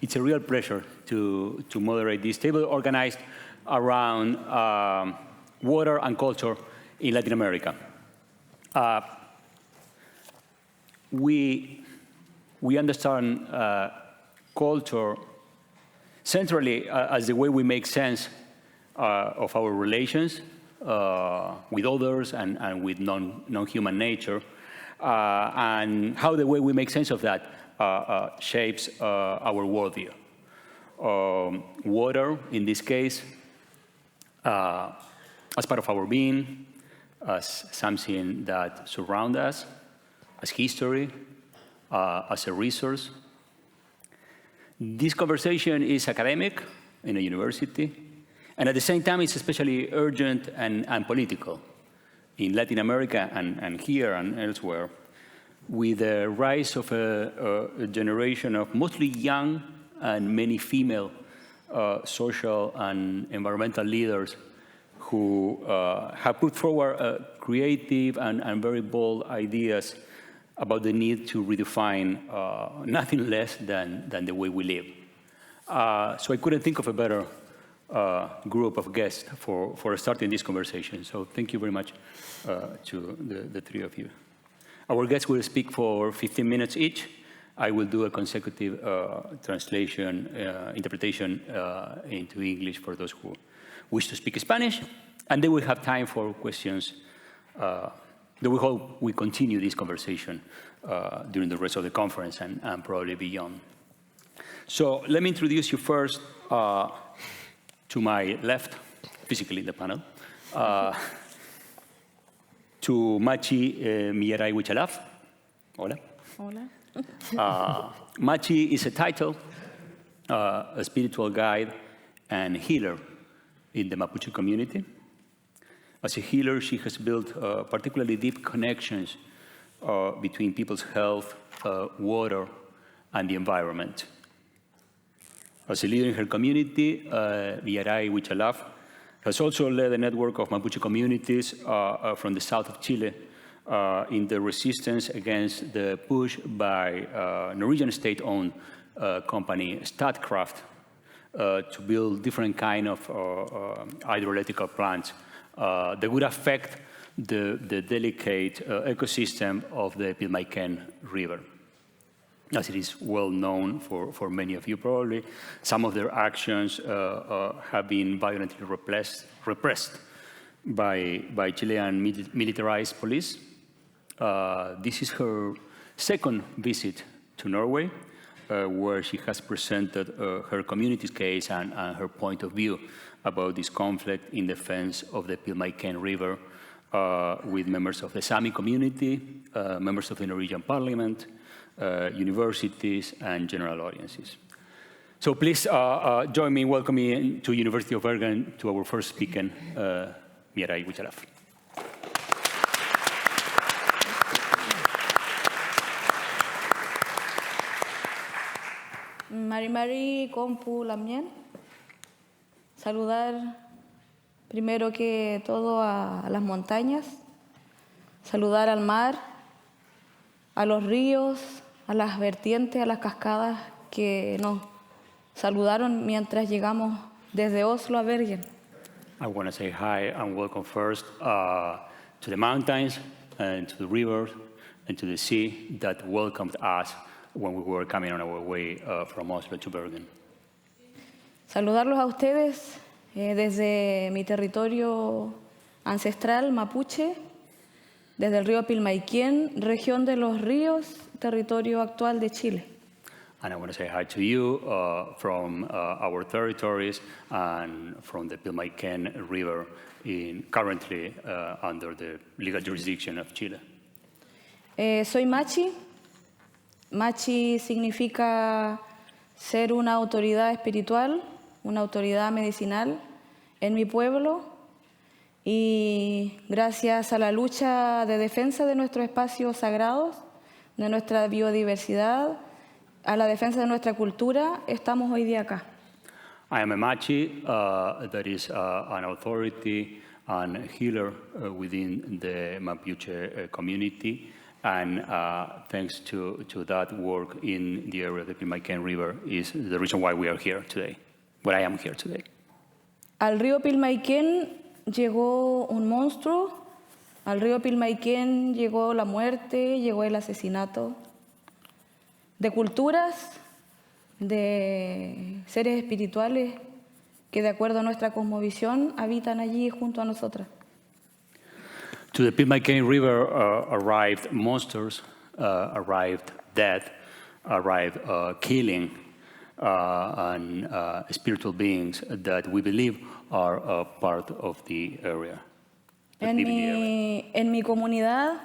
It's a real pleasure to moderate this table organized around water and culture in Latin America. We understand culture centrally as the way we make sense of our relations with others and with non-human nature, and how the way we make sense of that shapes our worldview. Water, in this case, as part of our being, as something that surrounds us, as history, as a resource. This conversation is academic in a university, and at the same time, it's especially urgent and political in Latin America and here and elsewhere, with the rise of a generation of mostly young and many female social and environmental leaders who have put forward creative and very bold ideas about the need to redefine nothing less than the way we live. So I couldn't think of a better group of guests for starting this conversation. So thank you very much to the three of you. Our guests will speak for 15 minutes each. I will do a consecutive translation, interpretation into English for those who wish to speak Spanish, and then we'll have time for questions. That we hope we continue this conversation during the rest of the conference and probably beyond. So let me introduce you first to my left, physically in the panel, to Machi Millaray Huichalaf. Hola. Hola. Machi is a title, a spiritual guide and healer in the Mapuche community. As a healer, she has built particularly deep connections between people's health, water, and the environment. As a leader in her community, Millaray Huichalaf has also led a network of Mapuche communities from the south of Chile in the resistance against the push by Norwegian state-owned company Statkraft to build different kind of hydroelectric plants that would affect the delicate ecosystem of the Pilmaiken River. As it is well known for many of you probably, some of their actions have been violently repressed by Chilean militarized police. This is her second visit to Norway, where she has presented her community's case and her point of view about this conflict in defense of the Pilmaiken River with members of the Sami community, members of the Norwegian parliament, universities, and general audiences. So please join me in welcoming to University of Bergen to our first speaker, Millaray Huichalaf. Mari Compu Lamien. Saludar primero que todo a las montañas, saludar al mar, a los ríos, a las vertientes, a las cascadas que nos saludaron mientras llegamos desde Oslo a Bergen. I want to say hi and welcome first to the mountains and to the rivers and to the sea that welcomed us when we were coming on our way from Oslo to Bergen. Saludarlos a ustedes desde mi territorio ancestral, Mapuche, desde el río Pilmaiken, región de los ríos, territorio actual de Chile. And I want to say hi to you from our territories and from the Pilmaiken River, currently under the legal jurisdiction of Chile. Soy Machi. Machi significa ser una autoridad espiritual, una autoridad medicinal en mi pueblo, y gracias a la lucha de defensa de nuestros espacios sagrados, de nuestra biodiversidad, a la defensa de nuestra cultura, estamos hoy día acá. I am a Machi, that is an authority and healer within the Mapuche community, And thanks to that work in the area of the Pilmaiken River is the reason why we are here today, why I am here today. Al río Pilmaiken llegó un monstruo, al río Pilmaiken llegó la muerte, llegó el asesinato de culturas, de seres espirituales que de acuerdo a nuestra cosmovisión habitan allí junto a nosotras. To the Pilmaiken River arrived monsters, arrived death, arrived killing, and spiritual beings that we believe are a part of the area. En mi comunidad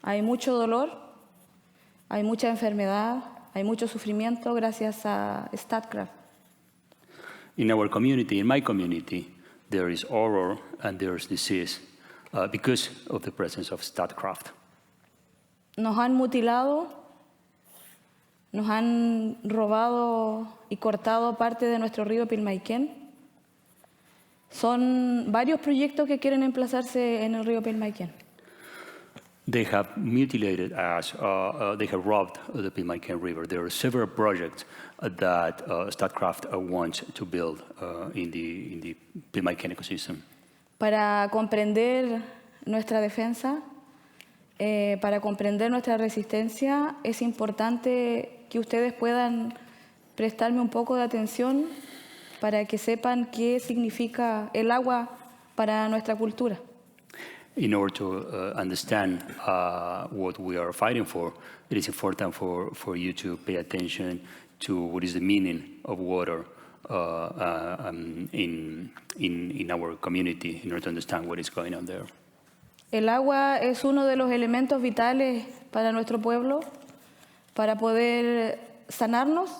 hay mucho dolor, hay mucha enfermedad, hay mucho sufrimiento gracias a Statkraft. In our community, in my community, there is horror and there is disease because of the presence of Statkraft. Nos han mutilado, nos han robado y cortado parte de nuestro río Pilmaiken. Son varios proyectos que quieren emplazarse en el río Pilmaiken. They have mutilated us, they have robbed the Pilmaiken River. There are several projects that Statkraft wants to build in the Pilmaiken ecosystem. Para comprender nuestra defensa, para comprender nuestra resistencia, es importante que ustedes puedan prestarme un poco de atención para que sepan qué significa el agua para nuestra cultura. In order to understand what we are fighting for, it is important for you to pay attention to what is the meaning of water in our community in order to understand what is going on there. El agua es uno de los elementos vitales para nuestro pueblo, para poder sanarnos,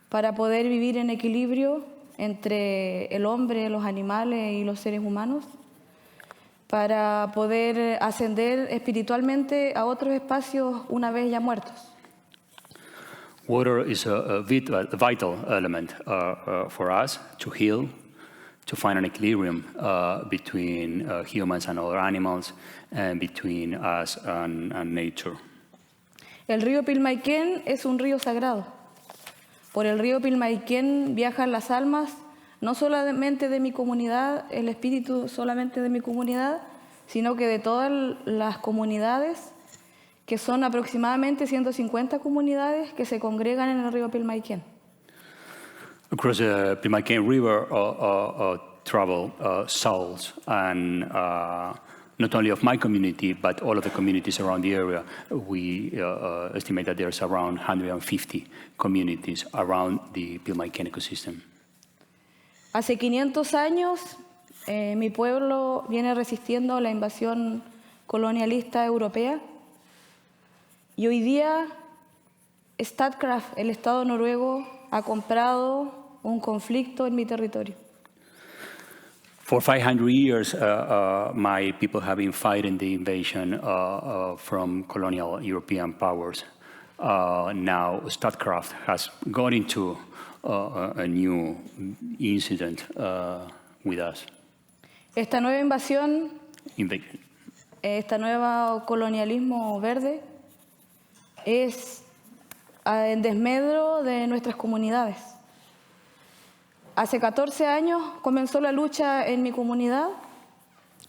para poder vivir en equilibrio entre el hombre, los animales y los seres humanos, para poder ascender espiritualmente a otros espacios una vez ya muertos. Water is a vital element for us to heal, to find an equilibrium between humans and other animals, and between us and nature. El río Pilmaiken es un río sagrado. Por el río Pilmaiken viajan las almas, no solamente de mi comunidad, el espíritu solamente de mi comunidad, sino que de todas las comunidades, que son aproximadamente 150 comunidades que se congregan en el río Pilmaiken. Across the Pilmaiken River travel souls, and not only of my community, but all of the communities around the area. We estimate that there's around 150 communities around the Pilmaiken ecosystem. Hace 500 años, mi pueblo viene resistiendo la invasión colonialista europea y hoy día Statkraft, el Estado noruego, ha comprado un conflicto en mi territorio. For 500 years, my people have been fighting the invasion from colonial European powers. Now, Statkraft has gone into a new incident with us. Esta nueva invasión, este nuevo colonialismo verde, es en desmedro de nuestras comunidades. Hace 14 años comenzó la lucha en mi comunidad.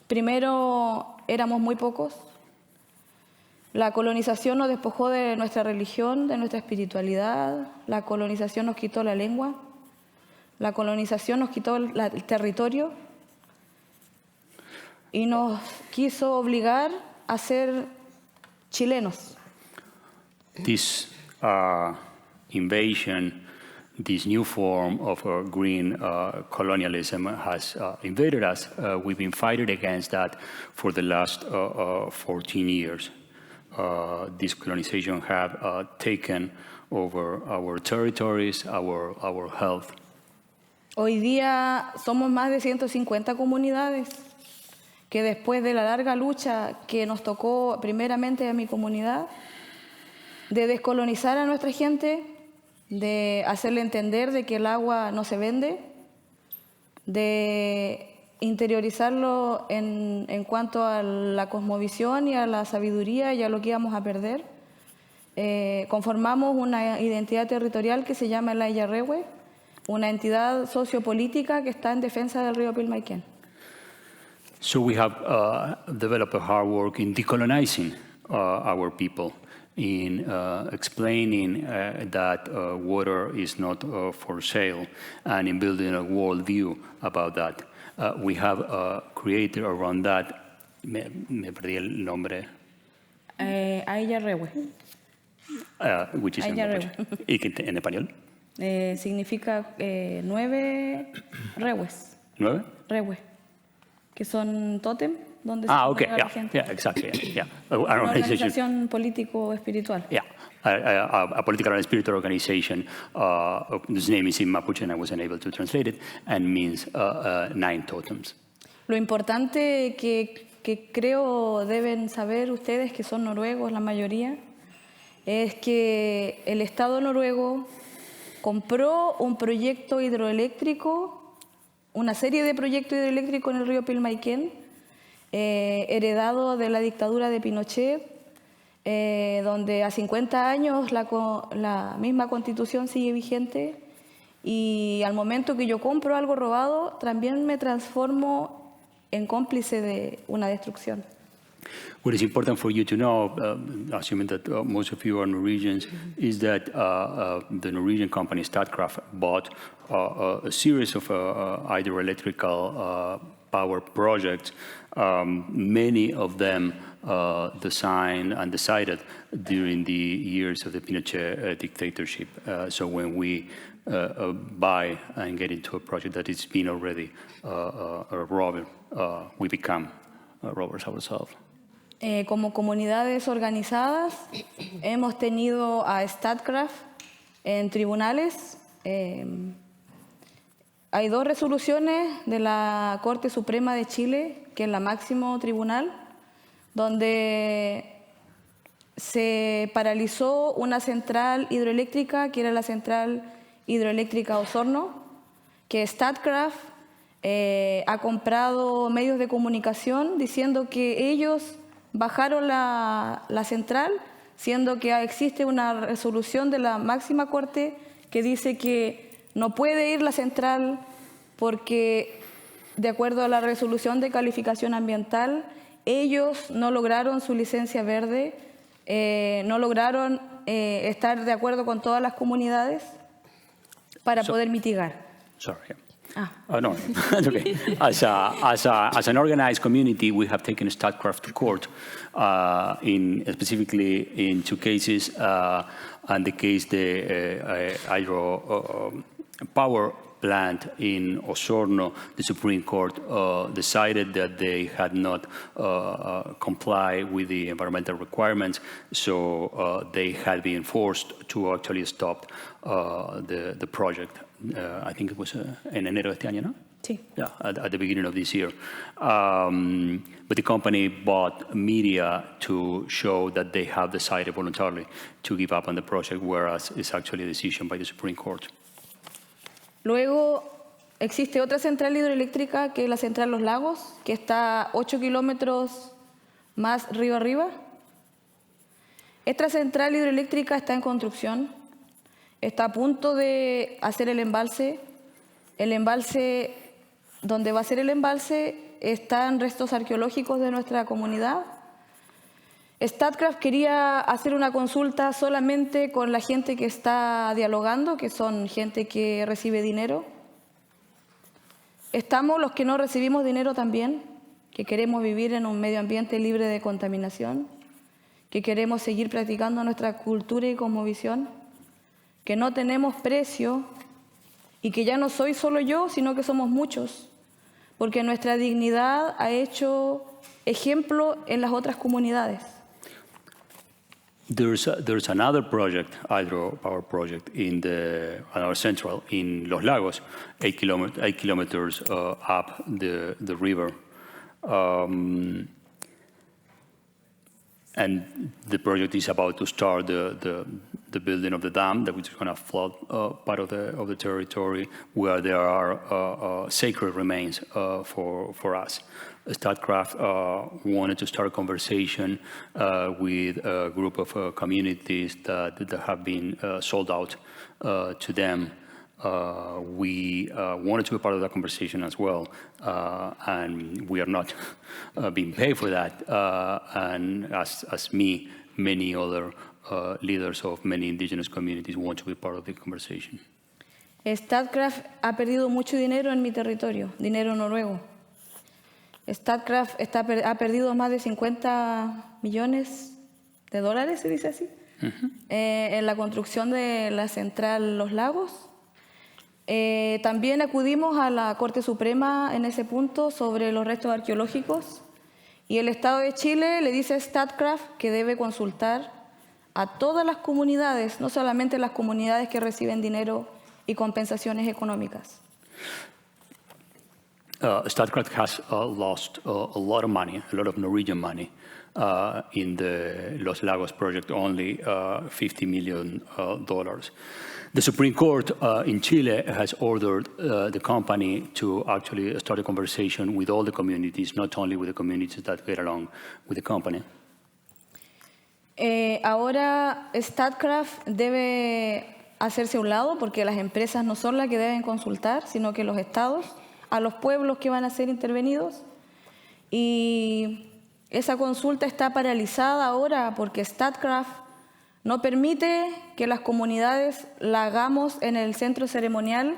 Primero éramos muy pocos. La colonización nos despojó de nuestra religión, de nuestra espiritualidad. La colonización nos quitó la lengua. La colonización nos quitó el territorio y nos quiso obligar a ser chilenos. This invasion, this new form of green colonialism has invaded us. We've been fighting against that for the last 14 years. This colonization have taken over our territories, our health. Hoy día somos más de 150 comunidades que después de la larga lucha que nos tocó primeramente a mi comunidad, de descolonizar a nuestra gente, de hacerle entender de que el agua no se vende, de interiorizarlo en cuanto a la cosmovisión y a la sabiduría y a lo que íbamos a perder. Conformamos una identidad territorial que se llama el Ayarrehue, una entidad sociopolítica que está en defensa del río Pilmaiken. So we have developed a hard work in decolonizing our people, in explaining that water is not for sale, and in building a worldview about that. We have created around that, me perdí el nombre. Ayarrehue. Which is en español. Significa 9 rehues. ¿9? Rehue, que son tótem, donde se Okay, la gente. yeah, exactly, yeah. Una organización político-espiritual. Yeah, a political and spiritual organization whose name is in Mapuche, and I wasn't able to translate it, and means 9 totems. Lo importante que creo deben saber ustedes, que son noruegos la mayoría, es que el Estado noruego compró un proyecto hidroeléctrico, una serie de proyectos hidroeléctricos en el río Pilmaiken, heredado de la dictadura de Pinochet, donde a 50 años la misma constitución sigue vigente, y al momento que yo compro algo robado, también me transformo en cómplice de una destrucción. What is important for you to know, assuming that most of you are Norwegians, is that the Norwegian company Statkraft bought a series of hydroelectrical power projects, many of them designed and decided during the years of the Pinochet dictatorship. So when we buy and get into a project that has been already a robber, we become robbers ourselves. Como comunidades organizadas hemos tenido a Statkraft en tribunales. Hay 2 resoluciones de la Corte Suprema de Chile, que es la máximo tribunal, donde se paralizó una central hidroeléctrica, que era la central hidroeléctrica Osorno, que Statkraft ha comprado medios de comunicación diciendo que ellos bajaron la central, siendo que existe una resolución de la máxima corte que dice que no puede ir la central porque, de acuerdo a la resolución de calificación ambiental, ellos no lograron su licencia verde, no lograron estar de acuerdo con todas las comunidades para poder mitigar. Sorry. No, that's okay. As an organized community, we have taken Statkraft to court, specifically in 2 cases, and the case the hydro power plant in Osorno. The Supreme Court decided that they had not complied with the environmental requirements, so they had been forced to actually stop the project. I think it was en enero de este año, ¿no? Sí. Yeah, at the beginning of this year. But the company bought media to show that they have decided voluntarily to give up on the project, whereas it's actually a decision by the Supreme Court. Luego existe otra central hidroeléctrica, que es la central Los Lagos, que está 8 kilómetros más río arriba. Esta central hidroeléctrica está en construcción. Está a punto de hacer el embalse. El embalse, donde va a ser el embalse, están restos arqueológicos de nuestra comunidad. Statkraft quería hacer una consulta solamente con la gente que está dialogando, que son gente que recibe dinero. Estamos los que no recibimos dinero también, que queremos vivir en un medio ambiente libre de contaminación, que queremos seguir practicando nuestra cultura y cosmovisión, que no tenemos precio y que ya no soy solo yo, sino que somos muchos, porque nuestra dignidad ha hecho ejemplo en las otras comunidades. There's another project, hydropower project, in our central in Los Lagos, 8 kilometers up the river. And the project is about to start the the building of the dam that which is going to flood part of the territory where there are sacred remains for us. Statkraft wanted to start a conversation with a group of communities that have been sold out to them. We wanted to be part of that conversation as well, and we are not being paid for that. And as me, many other leaders of many indigenous communities want to be part of the conversation. Statkraft ha perdido mucho dinero en mi territorio, dinero noruego. Statkraft ha perdido más de 50 millones de dólares, se dice así, en la construcción de la central Los Lagos. También acudimos a la Corte Suprema en ese punto sobre los restos arqueológicos y el Estado de Chile le dice a Statkraft que debe consultar a todas las comunidades, no solamente las comunidades que reciben dinero y compensaciones económicas. Statkraft has lost a lot of money, a lot of Norwegian money, in the Los Lagos project, only $50 million. The Supreme Court in Chile has ordered the company to actually start a conversation with all the communities, not only with the communities that get along with the company. Ahora Statkraft debe hacerse a un lado porque las empresas no son las que deben consultar, sino que los estados, a los pueblos que van a ser intervenidos. Y esa consulta está paralizada ahora porque Statkraft no permite que las comunidades la hagamos en el centro ceremonial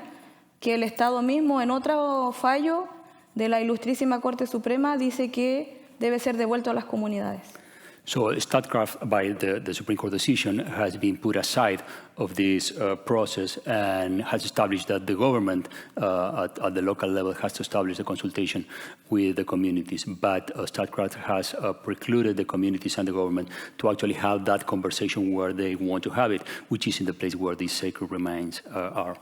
que el Estado mismo, en otro fallo de la Ilustrísima Corte Suprema, dice que debe ser devuelto a las comunidades. So Statkraft, by the Supreme Court decision, has been put aside of this process and has established that the government at the local level has to establish a consultation with the communities. But Statkraft has precluded the communities and the government to actually have that conversation where they want to have it, which is in the place where these sacred remains are.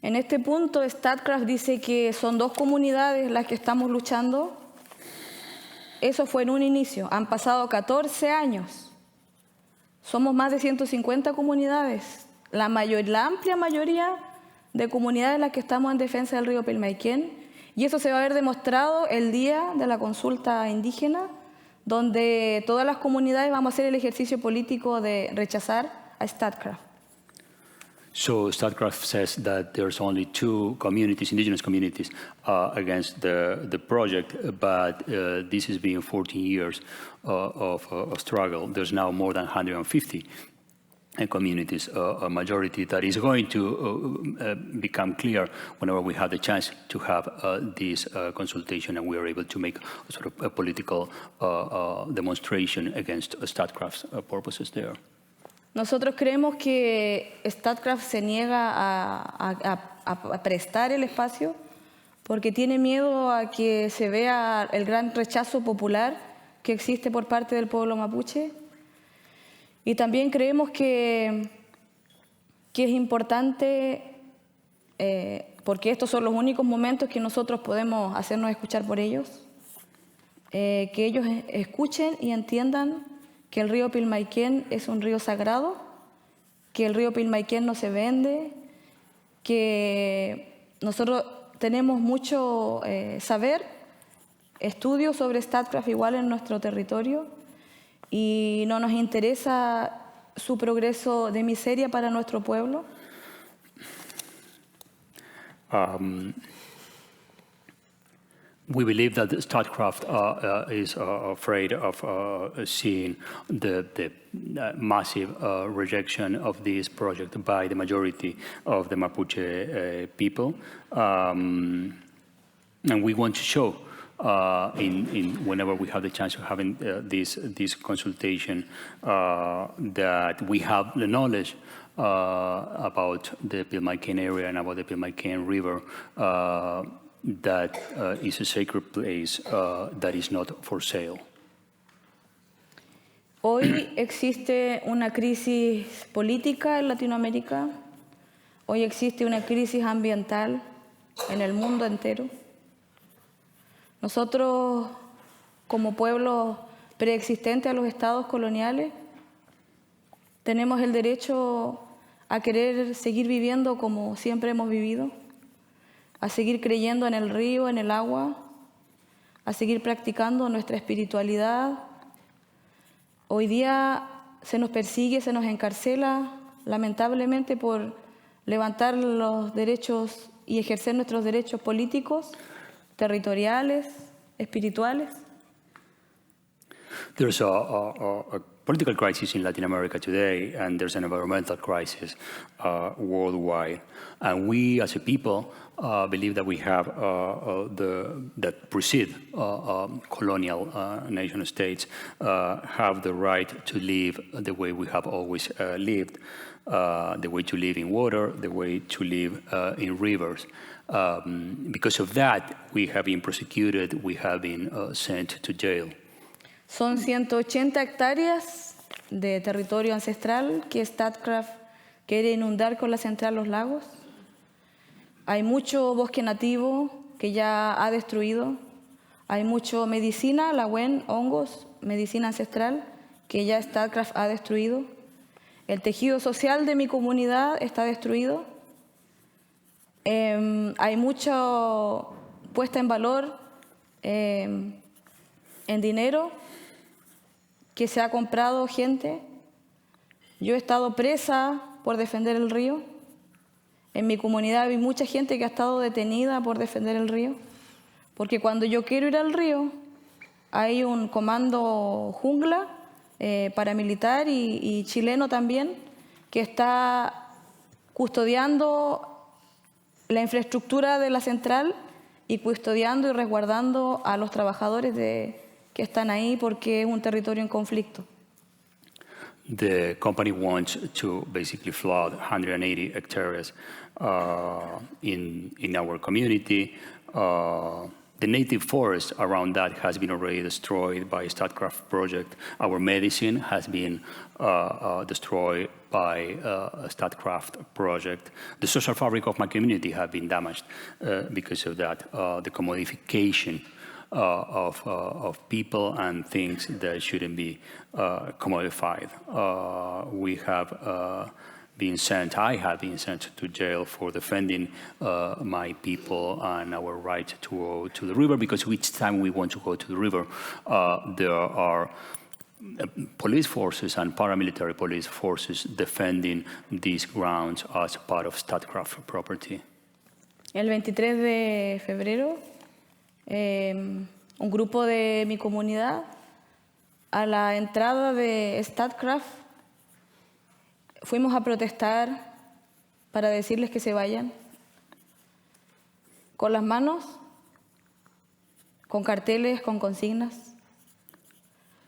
En este punto, Statkraft dice que son dos comunidades las que estamos luchando. Eso fue en un inicio. Han pasado 14 años. Somos más de 150 comunidades. La amplia mayoría de comunidades las que estamos en defensa del río Pilmaiken. Y eso se va a ver demostrado el día de la consulta indígena, donde todas las comunidades vamos a hacer el ejercicio político de rechazar a Statkraft. So Statkraft says that there's only two communities, indigenous communities, against the project, but this has been 14 years of struggle. There's now more than 150 communities, a majority that is going to become clear whenever we have the chance to have this consultation and we are able to make a sort of a political demonstration against Statkraft's purposes there. Nosotros creemos que Statkraft se niega a prestar el espacio porque tiene miedo a que se vea el gran rechazo popular que existe por parte del pueblo mapuche. Y también creemos que es importante, porque estos son los únicos momentos que nosotros podemos hacernos escuchar por ellos, que ellos escuchen y entiendan que el río Pilmaiken es un río sagrado, que el río Pilmaiken no se vende, que nosotros tenemos mucho saber, estudios sobre Statkraft igual en nuestro territorio y no nos interesa su progreso de miseria para nuestro pueblo. We believe that Statkraft is afraid of seeing the massive rejection of this project by the majority of the Mapuche people. And we want to show whenever we have the chance of having this consultation that we have the knowledge about the Pilmaiken area and about the Pilmaiken River, that is a sacred place that is not for sale. Hoy existe una crisis política en Latinoamérica, hoy existe una crisis ambiental en el mundo entero. Nosotros, como pueblo preexistente a los estados coloniales, Tenemos el derecho a querer seguir viviendo como siempre hemos vivido, a seguir creyendo en el río, en el agua, a seguir practicando nuestra espiritualidad. Hoy día se nos persigue, se nos encarcela, lamentablemente, por levantar los derechos y ejercer nuestros derechos políticos, territoriales, espirituales. There's a political crisis in Latin America today, and there's an environmental crisis worldwide. And we, as a people, believe that we have that precede colonial nation states have the right to live the way we have always lived, the way to live in water, the way to live in rivers. Because of that, we have been prosecuted, we have been sent to jail. Son 180 hectáreas de territorio ancestral que Statkraft quiere inundar con la central Los Lagos. Hay mucho bosque nativo que ya ha destruido. Hay mucho medicina, la WEN, hongos, medicina ancestral, que ya Statkraft ha destruido. El tejido social de mi comunidad está destruido. Hay mucha puesta en valor en dinero que se ha comprado gente. Yo he estado presa por defender el río. En mi comunidad hay mucha gente que ha estado detenida por defender el río. Porque cuando yo quiero ir al río, hay un comando jungla, paramilitar y chileno también, que está custodiando la infraestructura de la central y custodiando y resguardando a los trabajadores que están ahí porque es un territorio en conflicto. The company wants to basically flood 180 hectares in our community. The native forest around that has been already destroyed by Statkraft project. Our medicine has been destroyed by a Statkraft project. The social fabric of my community has been damaged because of that. The commodification of people and things that shouldn't be commodified. We have I have been sent to jail for defending my people and our right to go to the river, because each time we want to go to the river, there are police forces and paramilitary police forces defending these grounds as part of Statkraft property. El 23 de febrero, un grupo de mi comunidad, a la entrada de Statkraft, fuimos a protestar para decirles que se vayan, con las manos, con carteles, con consignas.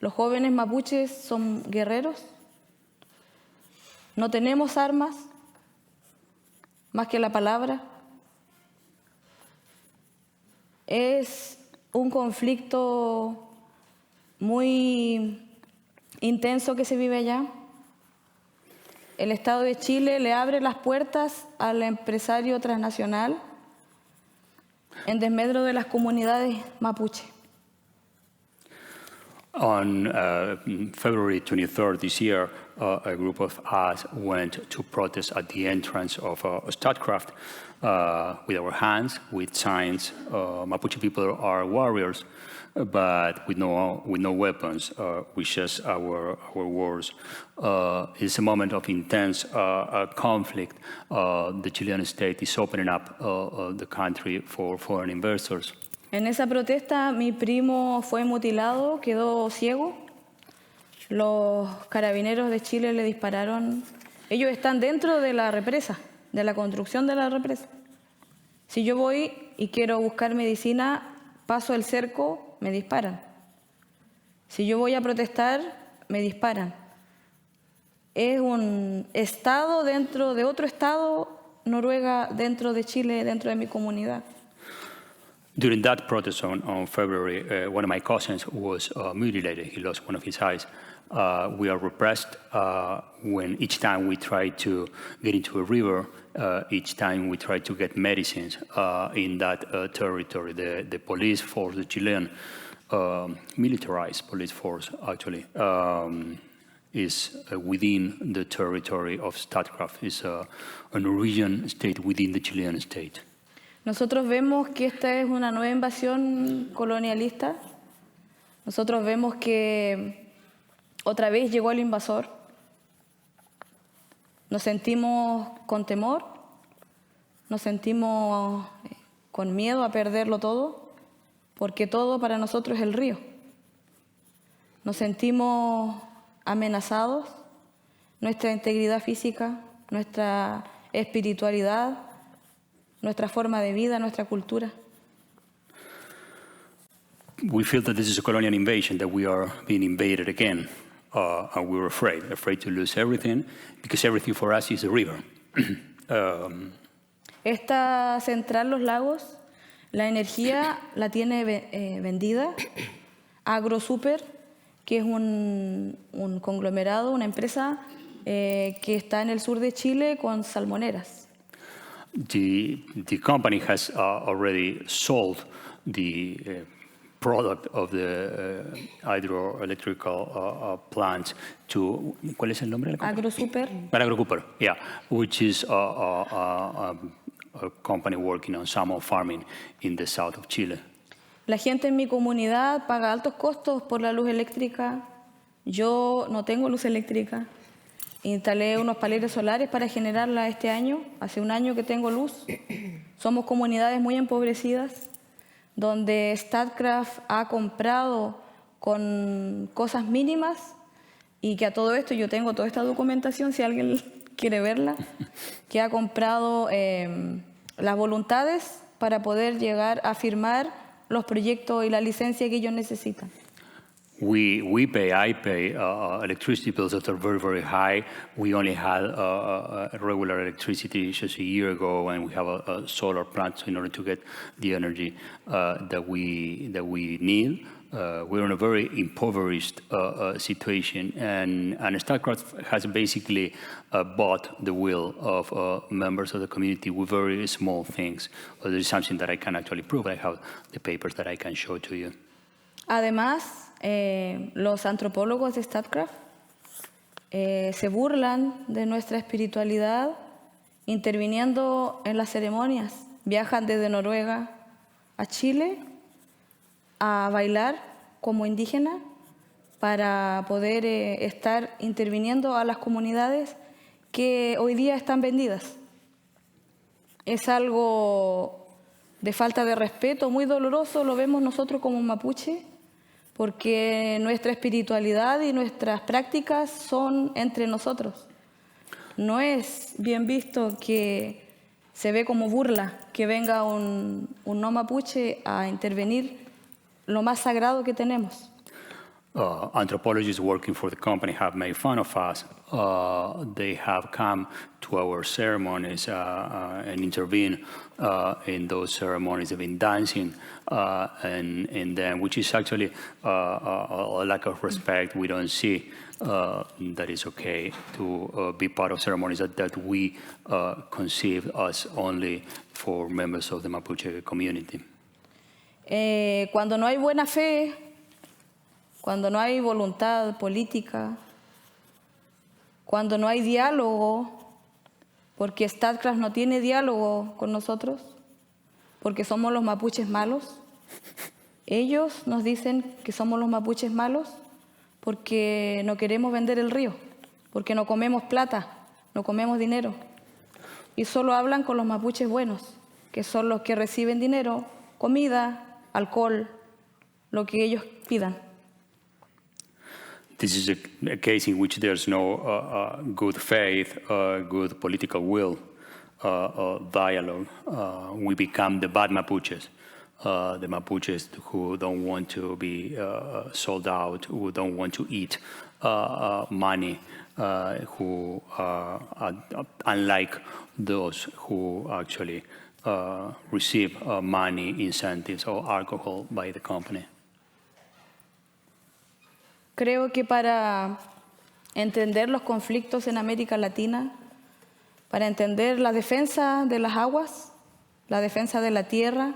Los jóvenes mapuches son guerreros, no tenemos armas más que la palabra. Es un conflicto muy intenso que se vive allá. El Estado de Chile le abre las puertas al empresario transnacional en desmedro de las comunidades mapuche. On February 23rd this year, a group of us went to protest at the entrance of Statkraft with our hands, with signs. Mapuche people are warriors, but with no weapons, with just our words. It's a moment of intense conflict. The Chilean state is opening up the country for foreign investors. En esa protesta mi primo fue mutilado, quedó ciego. Los carabineros de Chile le dispararon. Ellos están dentro de la represa, de la construcción de la represa. Si yo voy y quiero buscar medicina, paso el cerco, me disparan. Si yo voy a protestar, me disparan. Es un estado dentro de otro estado, Noruega dentro de Chile, dentro de mi comunidad. During that protest on February, one of my cousins was mutilated. He lost one of his eyes. We are repressed when each time we try to get into a river, each time we try to get medicines in that territory. The police force, the Chilean militarized police force, actually, is within the territory of Statkraft. It's a Norwegian state within the Chilean state. Nosotros vemos que esta es una nueva invasión colonialista. Nosotros vemos que otra vez llegó el invasor. Nos sentimos con temor, nos sentimos con miedo a perderlo todo, porque todo para nosotros es el río. Nos sentimos amenazados, nuestra integridad física, nuestra espiritualidad, nuestra forma de vida, nuestra cultura. We feel that this is a colonial invasion, that we are being invaded again, and we're afraid to lose everything, because everything for us is a river. Esta central Los Lagos, la energía la tiene vendida AgroSuper, que es un conglomerado, una empresa que está en el sur de Chile con salmoneras. The company has already sold the product of the hydroelectric plant to, ¿cuál es el nombre de la compañía? AgroSuper. AgroSuper, yeah, which is a company working on salmon farming in the south of Chile. La gente en mi comunidad paga altos costos por la luz eléctrica. Yo no tengo luz eléctrica. Instalé unos paneles solares para generarla este año. Hace un año que tengo luz. Somos comunidades muy empobrecidas, donde Statkraft ha comprado con cosas mínimas y que a todo esto yo tengo toda esta documentación, si alguien quiere verla, que ha comprado las voluntades para poder llegar a firmar los proyectos y la licencia que ellos necesitan. I pay electricity bills that are very, very high. We only had regular electricity just a year ago, and we have a solar plant in order to get the energy that we need. We're in a very impoverished situation, and Statkraft has basically bought the will of members of the community with very small things. There is something that I can actually prove. I have the papers that I can show to you. Además, los antropólogos de Statkraft se burlan de nuestra espiritualidad interviniendo en las ceremonias. Viajan desde Noruega a Chile a bailar como indígena para poder estar interviniendo a las comunidades que hoy día están vendidas. Es algo de falta de respeto, muy doloroso, lo vemos nosotros como mapuche, porque nuestra espiritualidad y nuestras prácticas son entre nosotros. No es bien visto que se ve como burla que venga un no mapuche a intervenir lo más sagrado que tenemos. Anthropologists working for the company have made fun of us. They have come to our ceremonies and intervened in those ceremonies. They've been dancing, and then, which is actually a lack of respect. We don't see that it's okay to be part of ceremonies that we conceive as only for members of the Mapuche community. Cuando no hay buena fe, cuando no hay voluntad política, cuando no hay diálogo, porque Statkraft no tiene diálogo con nosotros, porque somos los mapuches malos. Ellos nos dicen que somos los mapuches malos porque no queremos vender el río, porque no comemos plata, no comemos dinero. Y solo hablan con los mapuches buenos, que son los que reciben dinero, comida, alcohol, lo que ellos pidan. This is a case in which there's no good faith, good political will, dialogue. We become the bad Mapuches, the Mapuches who don't want to be sold out, who don't want to eat money, who unlike those who actually receive money, incentives, or alcohol by the company. Creo que para entender los conflictos en América Latina, para entender la defensa de las aguas, la defensa de la tierra,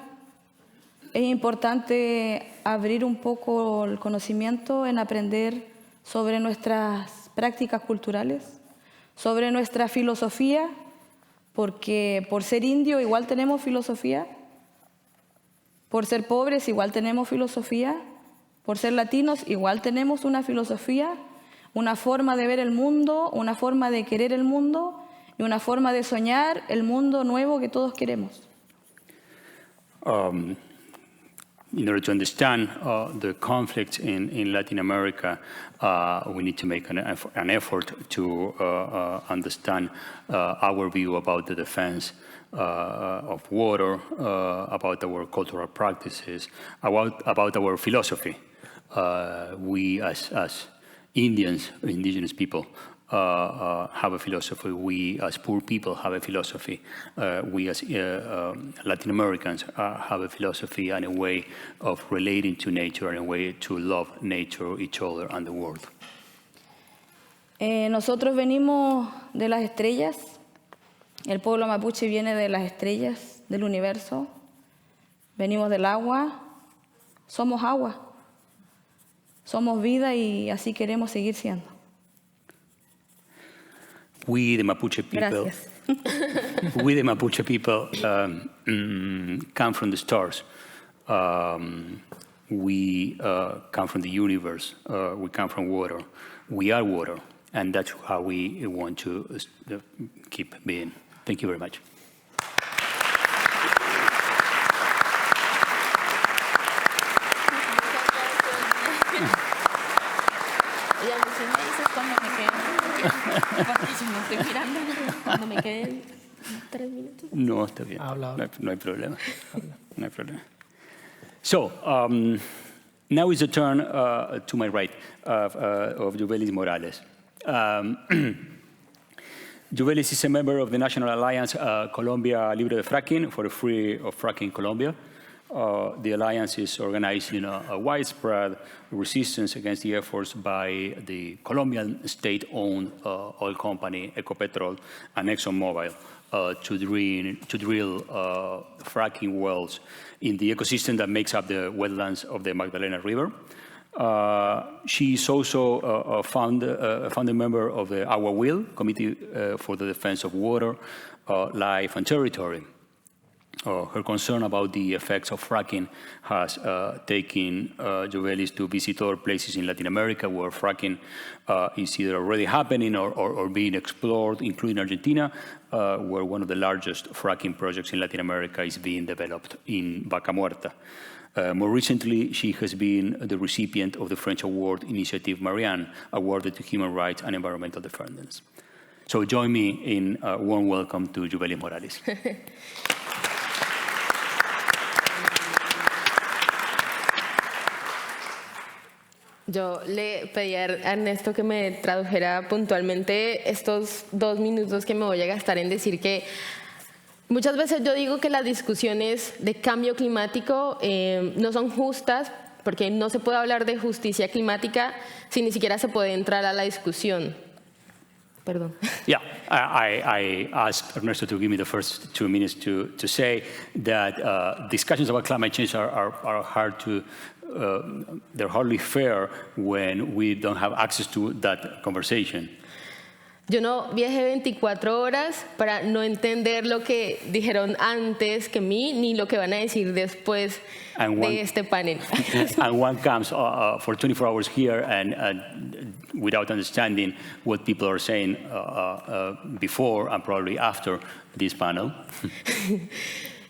es importante abrir un poco el conocimiento en aprender sobre nuestras prácticas culturales, sobre nuestra filosofía, porque por ser indio igual tenemos filosofía, por ser pobres igual tenemos filosofía, por ser latinos igual tenemos una filosofía, una forma de ver el mundo, una forma de querer el mundo y una forma de soñar el mundo nuevo que todos queremos. In order to understand the conflicts in Latin America, we need to make an effort to understand our view about the defense of water, about our cultural practices, about our philosophy. We as Indians, indigenous people, have a philosophy. We as poor people have a philosophy. We as Latin Americans have a philosophy and a way of relating to nature and a way to love nature, each other, and the world. Nosotros venimos de las estrellas. El pueblo mapuche viene de las estrellas del universo. Venimos del agua. Somos agua. Somos vida y así queremos seguir siendo. We, the Mapuche people, we, the Mapuche people, come from the stars. We come from the universe. We come from water. We are water, and that's how we want to keep being. Thank you very much. Porque yo no estoy mirando cuando me queden 3 minutos. No, está bien. Habla. No hay problema. No hay problema. So, now is the turn to my right of Yuvelis Morales. Yuvelis is a member of the National Alliance Colombia Libre de Fracking for the Free of Fracking Colombia. The alliance is organizing a widespread resistance against the efforts by the Colombian state-owned oil company Ecopetrol and ExxonMobil to drill fracking wells in the ecosystem that makes up the wetlands of the Magdalena River. She is also a founding member of the Agua Will Committee for the Defense of Water, Life, and Territory. Her concern about the effects of fracking has taken Yuvelis to visit other places in Latin America where fracking is either already happening or being explored, including Argentina, where one of the largest fracking projects in Latin America is being developed in Vaca Muerta. More recently, she has been the recipient of the French award Initiative Marianne, awarded to human rights and environmental defenders. So join me in a warm welcome to Yuvelis Morales. Yo le pedí a Ernesto que me tradujera puntualmente estos 2 minutos que me voy a gastar en decir que muchas veces yo digo que las discusiones de cambio climático no son justas porque no se puede hablar de justicia climática si ni siquiera se puede entrar a la discusión. Perdón. Yeah, I asked Ernesto to give me the first 2 minutes to say that discussions about climate change are hard to, they're hardly fair when we don't have access to that conversation. Yo no viajé 24 horas para no entender lo que dijeron antes que mí, ni lo que van a decir después de este panel. And one comes for 24 hours here and without understanding what people are saying before and probably after this panel.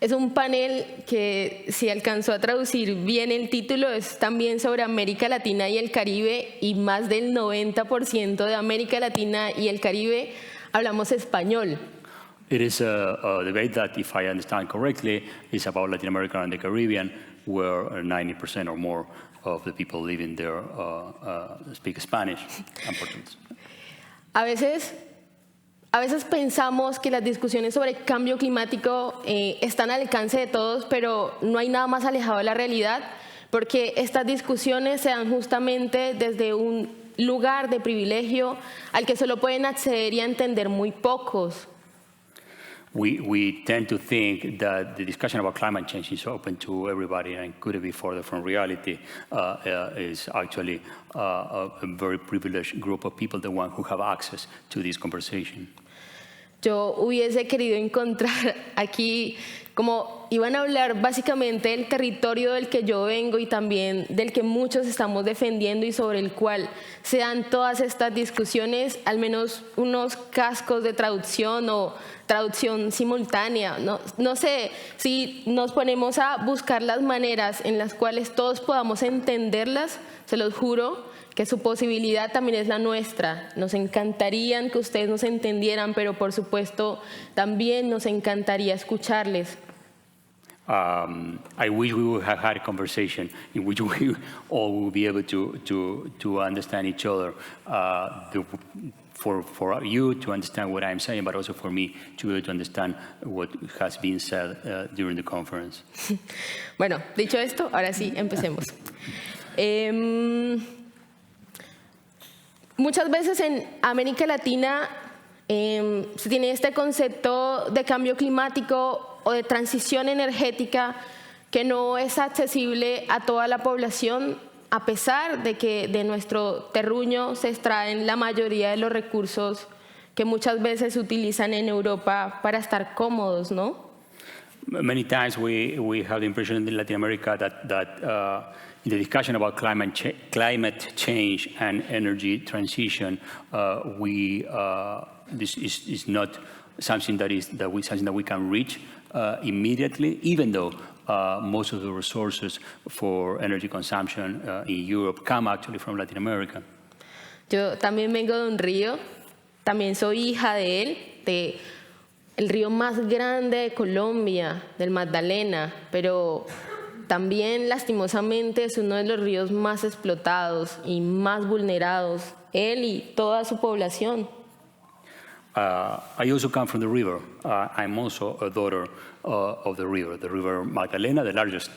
Es un panel que, si alcanzó a traducir bien el título, es también sobre América Latina y el Caribe, y más del 90% de América Latina y el Caribe hablamos español. It is a debate that, if I understand correctly, is about Latin America and the Caribbean, where 90% or more of the people living there speak Spanish and Portuguese. A veces pensamos que las discusiones sobre cambio climático están al alcance de todos, pero no hay nada más alejado de la realidad, porque estas discusiones se dan justamente desde un lugar de privilegio al que solo pueden acceder y entender muy pocos. We tend to think that the discussion about climate change is open to everybody and couldn't be further from reality. Is actually a very privileged group of people, the one who have access to this conversation. Yo hubiese querido encontrar aquí, como iban a hablar básicamente del territorio del que yo vengo y también del que muchos estamos defendiendo y sobre el cual se dan todas estas discusiones, al menos unos cascos de traducción o traducción simultánea. No sé si nos ponemos a buscar las maneras en las cuales todos podamos entenderlas, se los juro que su posibilidad también es la nuestra. Nos encantaría que ustedes nos entendieran, pero por supuesto también nos encantaría escucharles. I wish we would have had a conversation in which we all would be able to understand each other. For you to understand what I'm saying, but also for me to be able to understand what has been said during the conference. Bueno, dicho esto, ahora sí, empecemos. Muchas veces en América Latina se tiene este concepto de cambio climático o de transición energética que no es accesible a toda la población, a pesar de que de nuestro terruño se extraen la mayoría de los recursos que muchas veces se utilizan en Europa para estar cómodos, ¿no? Many times we have the impression in Latin America that in the discussion about climate change and energy transition, this is not something that we can reach immediately, even though most of the resources for energy consumption in Europe come actually from Latin America. Yo también vengo de un río, también soy hija de él, de el río más grande de Colombia, del Magdalena, pero también lastimosamente es uno de los ríos más explotados y más vulnerados, él y toda su población. I also come from the river. I'm also a daughter of the river Magdalena, the largest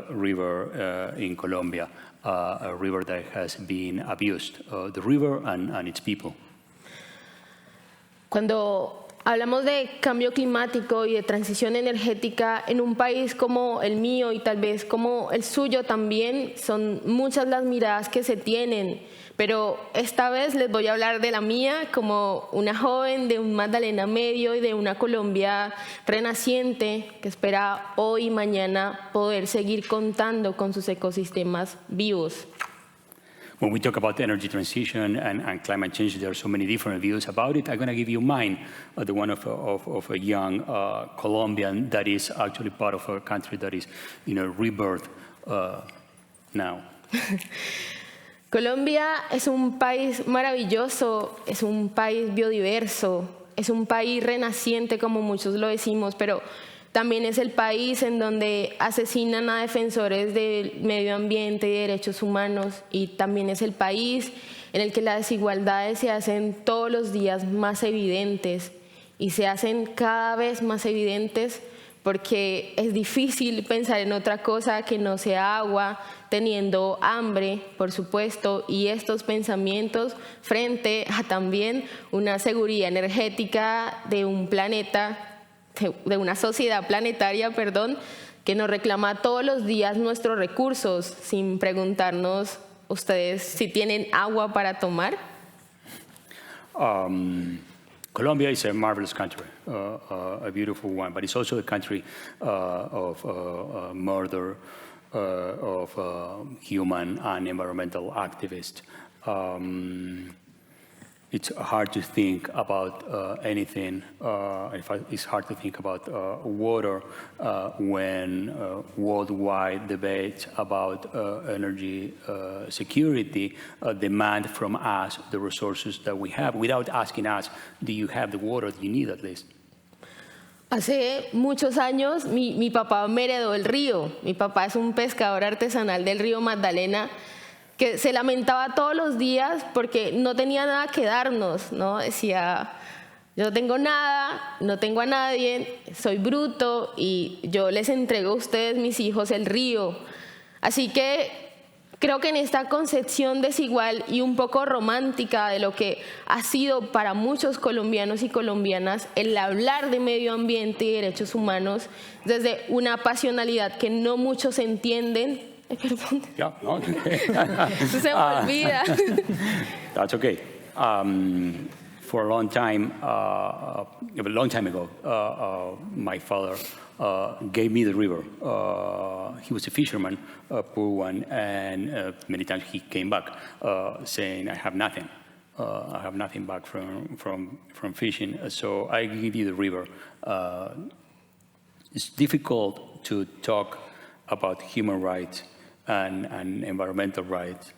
river in Colombia, a river that has been abused, the river and its people. Cuando hablamos de cambio climático y de transición energética en un país como el mío y tal vez como el suyo también, son muchas las miradas que se tienen, pero esta vez les voy a hablar de la mía como una joven de un Magdalena medio y de una Colombia renaciente que espera hoy y mañana poder seguir contando con sus ecosistemas vivos. When we talk about energy transition and climate change, there are so many different views about it. I'm going to give you mine, the one of a young Colombian that is actually part of a country that is in a rebirth now. Colombia es un país maravilloso, es un país biodiverso, es un país renaciente como muchos lo decimos, pero también es el país en donde asesinan a defensores del medio ambiente y derechos humanos, y también es el país en el que las desigualdades se hacen todos los días más evidentes y se hacen cada vez más evidentes porque es difícil pensar en otra cosa que no sea agua, teniendo hambre, por supuesto, y estos pensamientos frente a también una seguridad energética de un planeta, de una sociedad planetaria, que nos reclama todos los días nuestros recursos sin preguntarnos ustedes si tienen agua para tomar. Colombia is a marvelous country, a beautiful one, but it's also a country of murder of human and environmental activists. It's hard to think about anything. In fact, it's hard to think about water when worldwide debates about energy security demand from us the resources that we have without asking us, do you have the water that you need at least? Hace muchos años mi papá me heredó el río. Mi papá es un pescador artesanal del río Magdalena que se lamentaba todos los días porque no tenía nada que darnos, ¿no? Decía, yo no tengo nada, no tengo a nadie, soy bruto y yo les entrego a ustedes, mis hijos, el río. Así que creo que en esta concepción desigual y un poco romántica de lo que ha sido para muchos colombianos y colombianas el hablar de medio ambiente y derechos humanos desde una pasionalidad que no muchos entienden. Ay, perdón. Yeah, no. Eso se me olvida. That's okay. For a long time ago, my father gave me the river. He was a fisherman, a poor one, and many times he came back saying, I have nothing. I have nothing back from fishing, so I give you the river. It's difficult to talk about human rights and environmental rights.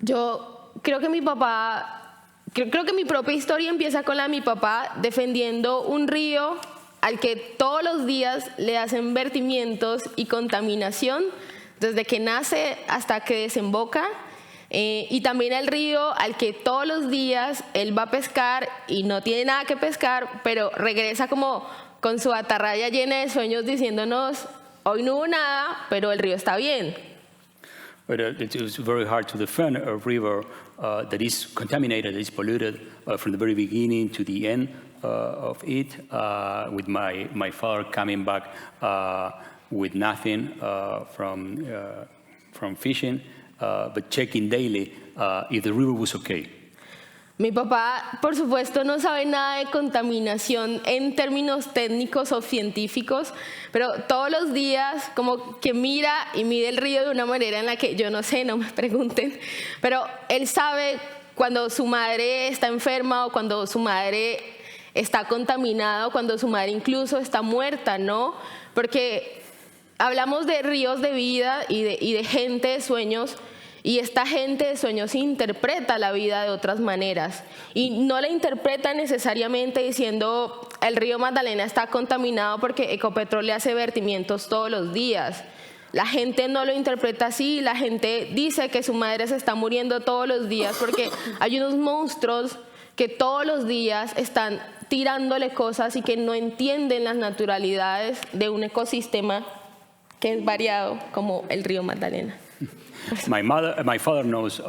Yo creo que mi propia historia empieza con la de mi papá defendiendo un río al que todos los días le hacen vertimientos y contaminación desde que nace hasta que desemboca, y también el río al que todos los días él va a pescar y no tiene nada que pescar, pero regresa como con su atarraya llena de sueños diciéndonos, hoy no hubo nada, pero el río está bien. But it's very hard to defend a river that is contaminated, that is polluted from the very beginning to the end of it, with my father coming back with nothing from fishing, but checking daily if the river was okay. Mi papá, por supuesto, no sabe nada de contaminación en términos técnicos o científicos, pero todos los días como que mira y mide el río de una manera en la que yo no sé, no me pregunten, pero él sabe cuando su madre está enferma o cuando su madre está contaminada o cuando su madre incluso está muerta, ¿no? Porque hablamos de ríos de vida y de gente de sueños. Y esta gente de sueños interpreta la vida de otras maneras y no la interpreta necesariamente diciendo el río Magdalena está contaminado porque Ecopetrol le hace vertimientos todos los días. La gente no lo interpreta así, la gente dice que su madre se está muriendo todos los días porque hay unos monstruos que todos los días están tirándole cosas y que no entienden las naturalidades de un ecosistema que es variado como el río Magdalena. My father knows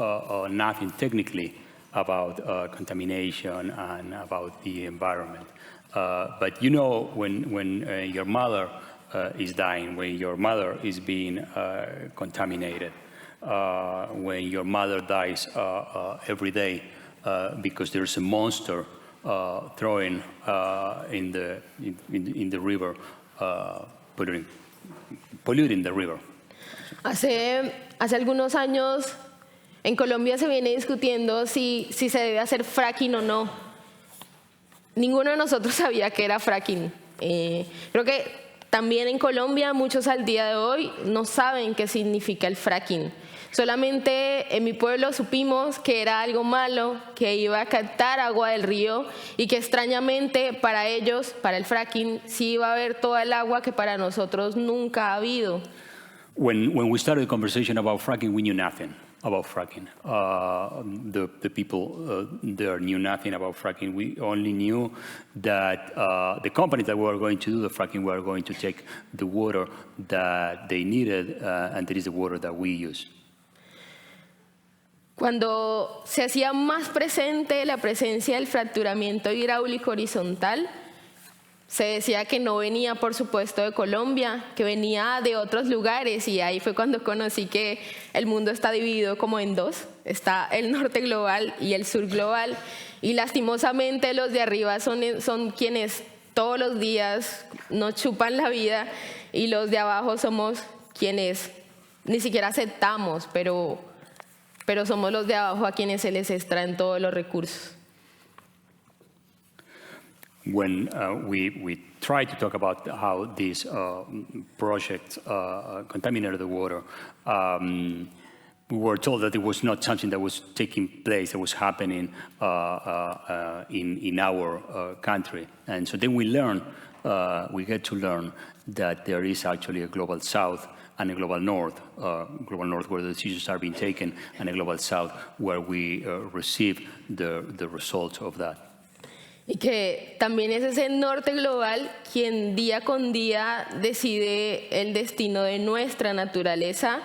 nothing technically about contamination and about the environment. But you know when your mother is dying, when your mother is being contaminated, when your mother dies every day because there's a monster throwing in the river, polluting the river. Hace algunos años en Colombia se viene discutiendo si se debe hacer fracking o no. Ninguno de nosotros sabía qué era fracking. Creo que también en Colombia muchos al día de hoy no saben qué significa el fracking. Solamente en mi pueblo supimos que era algo malo, que iba a captar agua del río y que extrañamente para ellos, para el fracking, sí iba a haber toda el agua que para nosotros nunca ha habido. When we started the conversation about fracking, we knew nothing about fracking. The people there knew nothing about fracking. We only knew that the companies that were going to do the fracking were going to take the water that they needed, and that is the water that we use. Cuando se hacía más presente la presencia del fracturamiento hidráulico horizontal, se decía que no venía, por supuesto, de Colombia, que venía de otros lugares, y ahí fue cuando conocí que el mundo está dividido como en dos. Está el norte global y el sur global, y lastimosamente los de arriba son quienes todos los días nos chupan la vida, y los de abajo somos quienes ni siquiera aceptamos, pero somos los de abajo a quienes se les extraen todos los recursos. When we tried to talk about how these projects contaminated the water, we were told that it was not something that was taking place, that was happening in our country. And so then we get to learn that there is actually a global south and a global north where the decisions are being taken, and a global south where we receive the results of that. Y que también es ese norte global quien día con día decide el destino de nuestra naturaleza,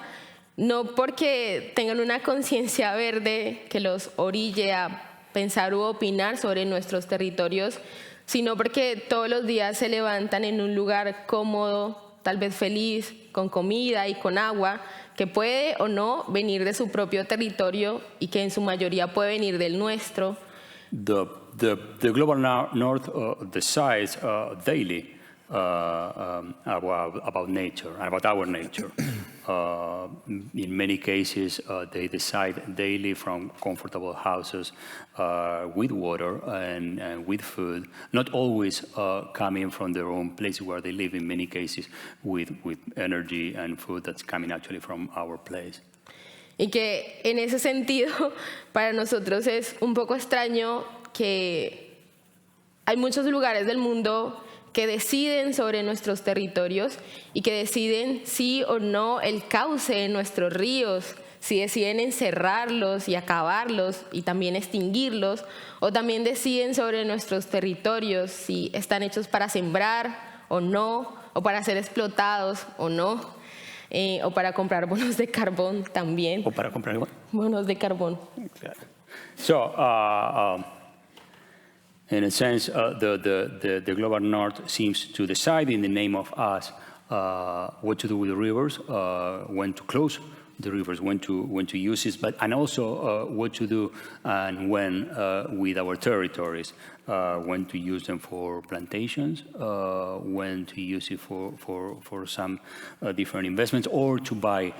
no porque tengan una conciencia verde que los orille a pensar u opinar sobre nuestros territorios, sino porque todos los días se levantan en un lugar cómodo, tal vez feliz, con comida y con agua, que puede o no venir de su propio territorio y que en su mayoría puede venir del nuestro. The global north decides daily about nature, about our nature. In many cases, they decide daily from comfortable houses with water and with food, not always coming from their own place where they live, in many cases with energy and food that's coming actually from our place. Y que en ese sentido, para nosotros es un poco extraño que hay muchos lugares del mundo que deciden sobre nuestros territorios y que deciden sí o no el cauce de nuestros ríos, si deciden encerrarlos y acabarlos y también extinguirlos, o también deciden sobre nuestros territorios si están hechos para sembrar o no, o para ser explotados o no. O para comprar bonos de carbón también. ¿O para comprar bonos de carbón? So, in a sense, the global north seems to decide in the name of us what to do with the rivers, when to close the rivers, when to use it, and also what to do and when with our territories, when to use them for plantations, when to use it for some different investments, or to buy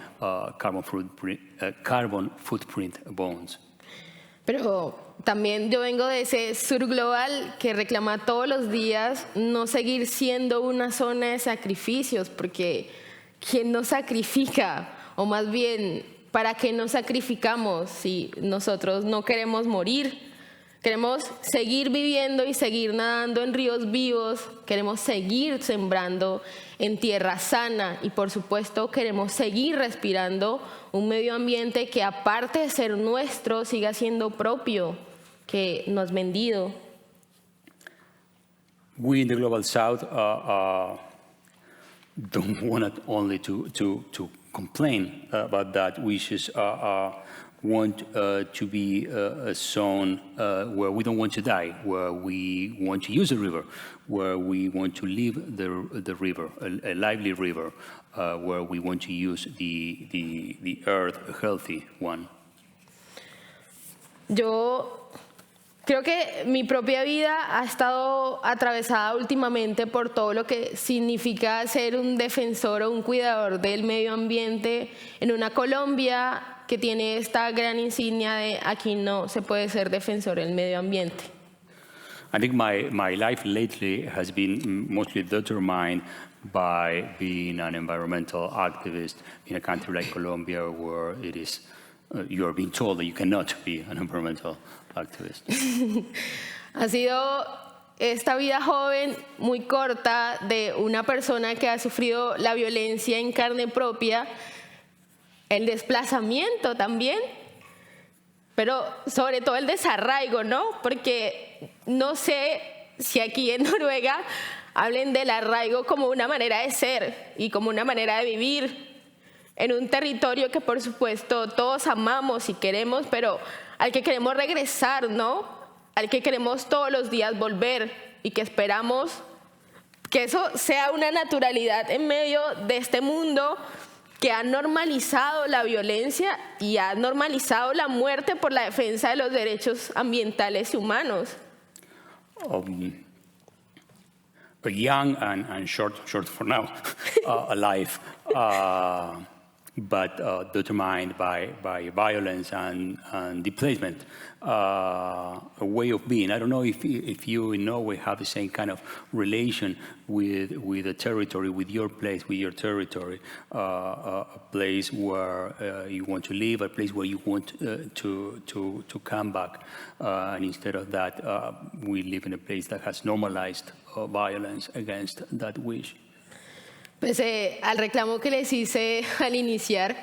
carbon footprint bonds. Pero también yo vengo de ese sur global que reclama todos los días no seguir siendo una zona de sacrificios, porque ¿quién nos sacrifica? O más bien, ¿para qué nos sacrificamos si nosotros no queremos morir? Queremos seguir viviendo y seguir nadando en ríos vivos, queremos seguir sembrando en tierra sana y por supuesto queremos seguir respirando un medio ambiente que aparte de ser nuestro siga siendo propio, que nos vendido. We in the Global South don't want only to complain about that. We just want to be a zone where we don't want to die, where we want to use the river, where we want to live the river, a lively river, where we want to use the earth, a healthy one. Yo creo que mi propia vida ha estado atravesada últimamente por todo lo que significa ser un defensor o un cuidador del medio ambiente en una Colombia que tiene esta gran insignia de aquí no se puede ser defensor del medio ambiente. I think my life lately has been mostly determined by being an environmental activist in a country like Colombia, where it is you are being told that you cannot be an environmental activist. Ha sido esta vida joven muy corta de una persona que ha sufrido la violencia en carne propia, el desplazamiento también, pero sobre todo el desarraigo, ¿no? Porque no sé si aquí en Noruega hablen del arraigo como una manera de ser y como una manera de vivir en un territorio que por supuesto todos amamos y queremos, pero al que queremos regresar, ¿no? Al que queremos todos los días volver y que esperamos que eso sea una naturalidad en medio de este mundo que ha normalizado la violencia y ha normalizado la muerte por la defensa de los derechos ambientales y humanos. A young and short for now, alive, but determined by violence and displacement, a way of being. I don't know if you in Norway have the same kind of relation with the territory, with your place, with your territory, a place where you want to live, a place where you want to come back, and instead of that, we live in a place that has normalized violence against that wish. Pese al reclamo que les hice al iniciar,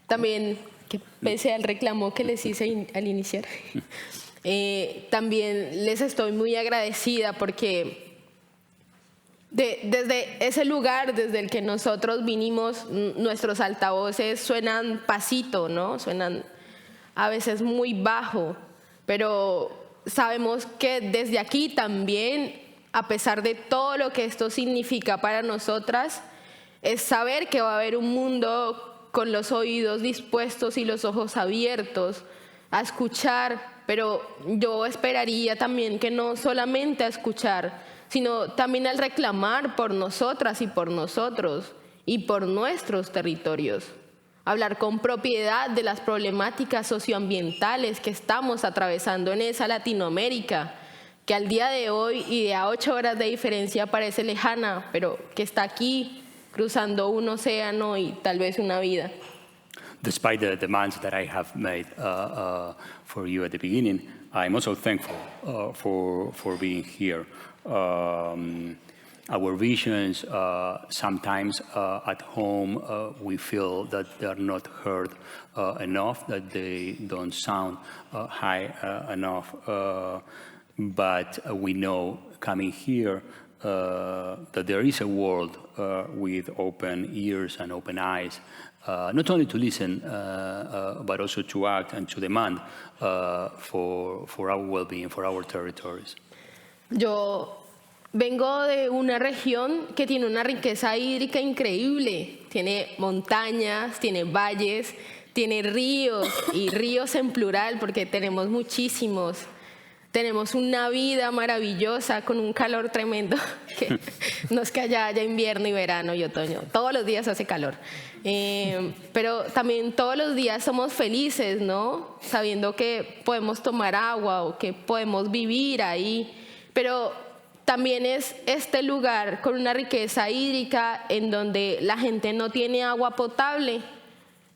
también, que pese al reclamo que les hice al iniciar, También les estoy muy agradecida porque desde ese lugar desde el que nosotros vinimos, nuestros altavoces suenan pasito, ¿no? Suenan a veces muy bajo, pero sabemos que desde aquí también, a pesar de todo lo que esto significa para nosotras, es saber que va a haber un mundo con los oídos dispuestos y los ojos abiertos a escuchar, pero yo esperaría también que no solamente a escuchar, sino también al reclamar por nosotras y por nosotros y por nuestros territorios. Hablar con propiedad de las problemáticas socioambientales que estamos atravesando en esa Latinoamérica, que al día de hoy y de a 8 horas de diferencia parece lejana, pero que está aquí cruzando un océano y tal vez una vida. Despite the demands that I have made for you at the beginning, I'm also thankful for being here. Our visions, sometimes at home, we feel that they are not heard enough, that they don't sound high enough. But we know coming here that there is a world with open ears and open eyes, not only to listen, but also to act and to demand for our well-being, for our territories. Yo vengo de una región que tiene una riqueza hídrica increíble. Tiene montañas, tiene valles, tiene ríos, y ríos en plural porque tenemos muchísimos. Tenemos una vida maravillosa con un calor tremendo, que no es que allá haya invierno y verano y otoño, todos los días hace calor. Pero también todos los días somos felices, ¿no? Sabiendo que podemos tomar agua o que podemos vivir ahí. Pero también es este lugar con una riqueza hídrica en donde la gente no tiene agua potable,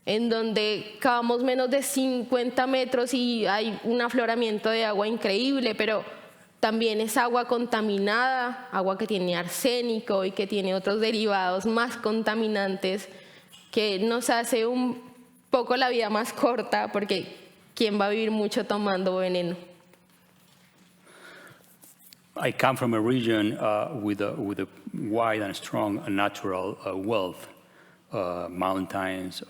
en donde cavamos menos de 50 metros y hay un afloramiento de agua increíble, pero también es agua contaminada, agua que tiene arsénico y que tiene otros derivados más contaminantes, que nos hace un poco la vida más corta, porque ¿quién va a vivir mucho tomando veneno? I come from a region with a wide and strong natural wealth, mountains,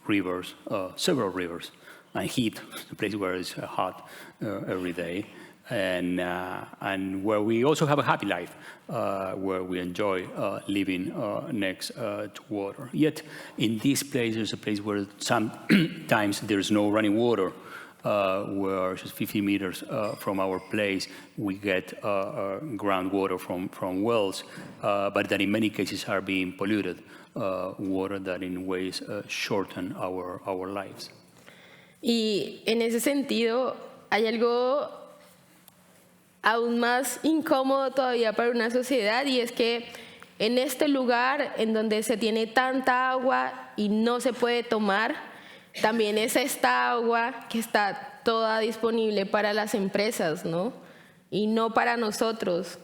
rivers, several rivers, and heat, a place where it's hot every day, and where we also have a happy life, where we enjoy living next to water. Yet, in this place, there's a place where sometimes there's no running water, where just 50 meters from our place, we get groundwater from wells, but that in many cases are being polluted. Water that in ways shorten our lives. Y en ese sentido hay algo aún más incómodo todavía para una sociedad, y es que en este lugar en donde se tiene tanta agua y no se puede tomar, también es esta agua que está toda disponible para las empresas, ¿no? Y no para nosotros.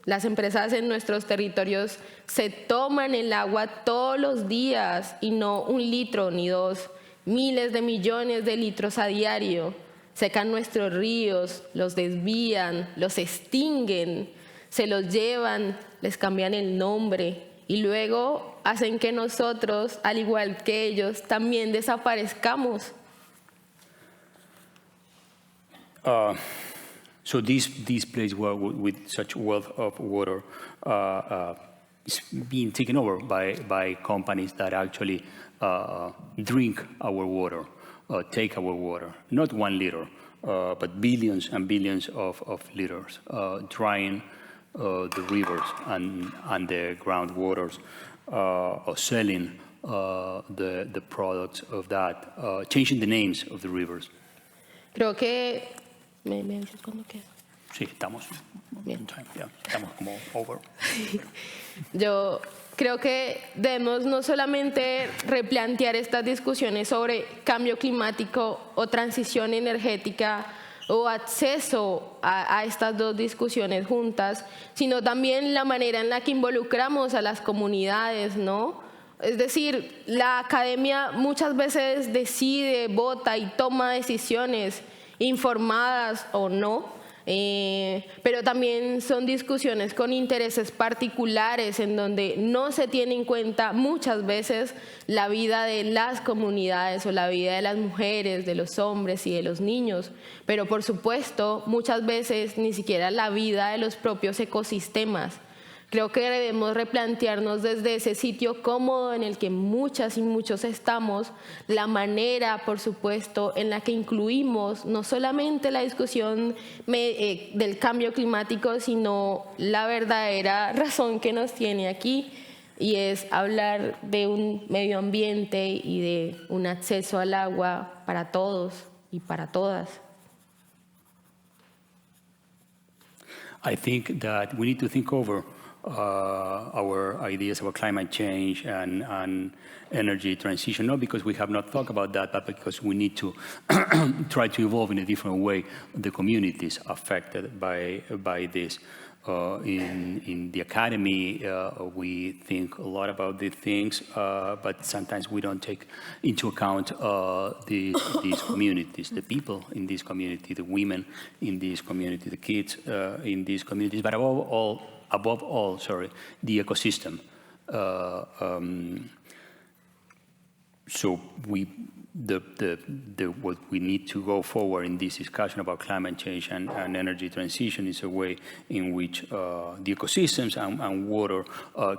Las empresas en nuestros territorios se toman el agua todos los días, y no 1 litro ni 2, miles de millones de litros a diario. Secan nuestros ríos, los desvían, los extinguen, se los llevan, les cambian el nombre y luego hacen que nosotros, al igual que ellos, también desaparezcamos. So this place with such wealth of water is being taken over by companies that actually drink our water, take our water, not 1 liter, but billions and billions of liters, drying the rivers and the groundwaters, selling the products of that, changing the names of the rivers. Creo que... ¿Me dices cuándo queda? Sí, estamos bien. Estamos como over. Yo creo que debemos no solamente replantear estas discusiones sobre cambio climático o transición energética o acceso a estas dos discusiones juntas, sino también la manera en la que involucramos a las comunidades, ¿no? Es decir, la academia muchas veces decide, vota y toma decisiones, informadas o no, pero también son discusiones con intereses particulares en donde no se tiene en cuenta muchas veces la vida de las comunidades o la vida de las mujeres, de los hombres y de los niños, pero por supuesto muchas veces ni siquiera la vida de los propios ecosistemas. Creo que debemos replantearnos desde ese sitio cómodo en el que muchas y muchos estamos, la manera, por supuesto, en la que incluimos no solamente la discusión del cambio climático, sino la verdadera razón que nos tiene aquí, y es hablar de un medio ambiente y de un acceso al agua para todos y para todas. I think that we need to think over our ideas about climate change and energy transition, not because we have not thought about that, but because we need to try to evolve in a different way the communities affected by this. In the academy, we think a lot about these things, but sometimes we don't take into account these communities, the people in this community, the women in this community, the kids in these communities, but above all, the ecosystem. So what we need to go forward in this discussion about climate change and energy transition is a way in which the ecosystems and water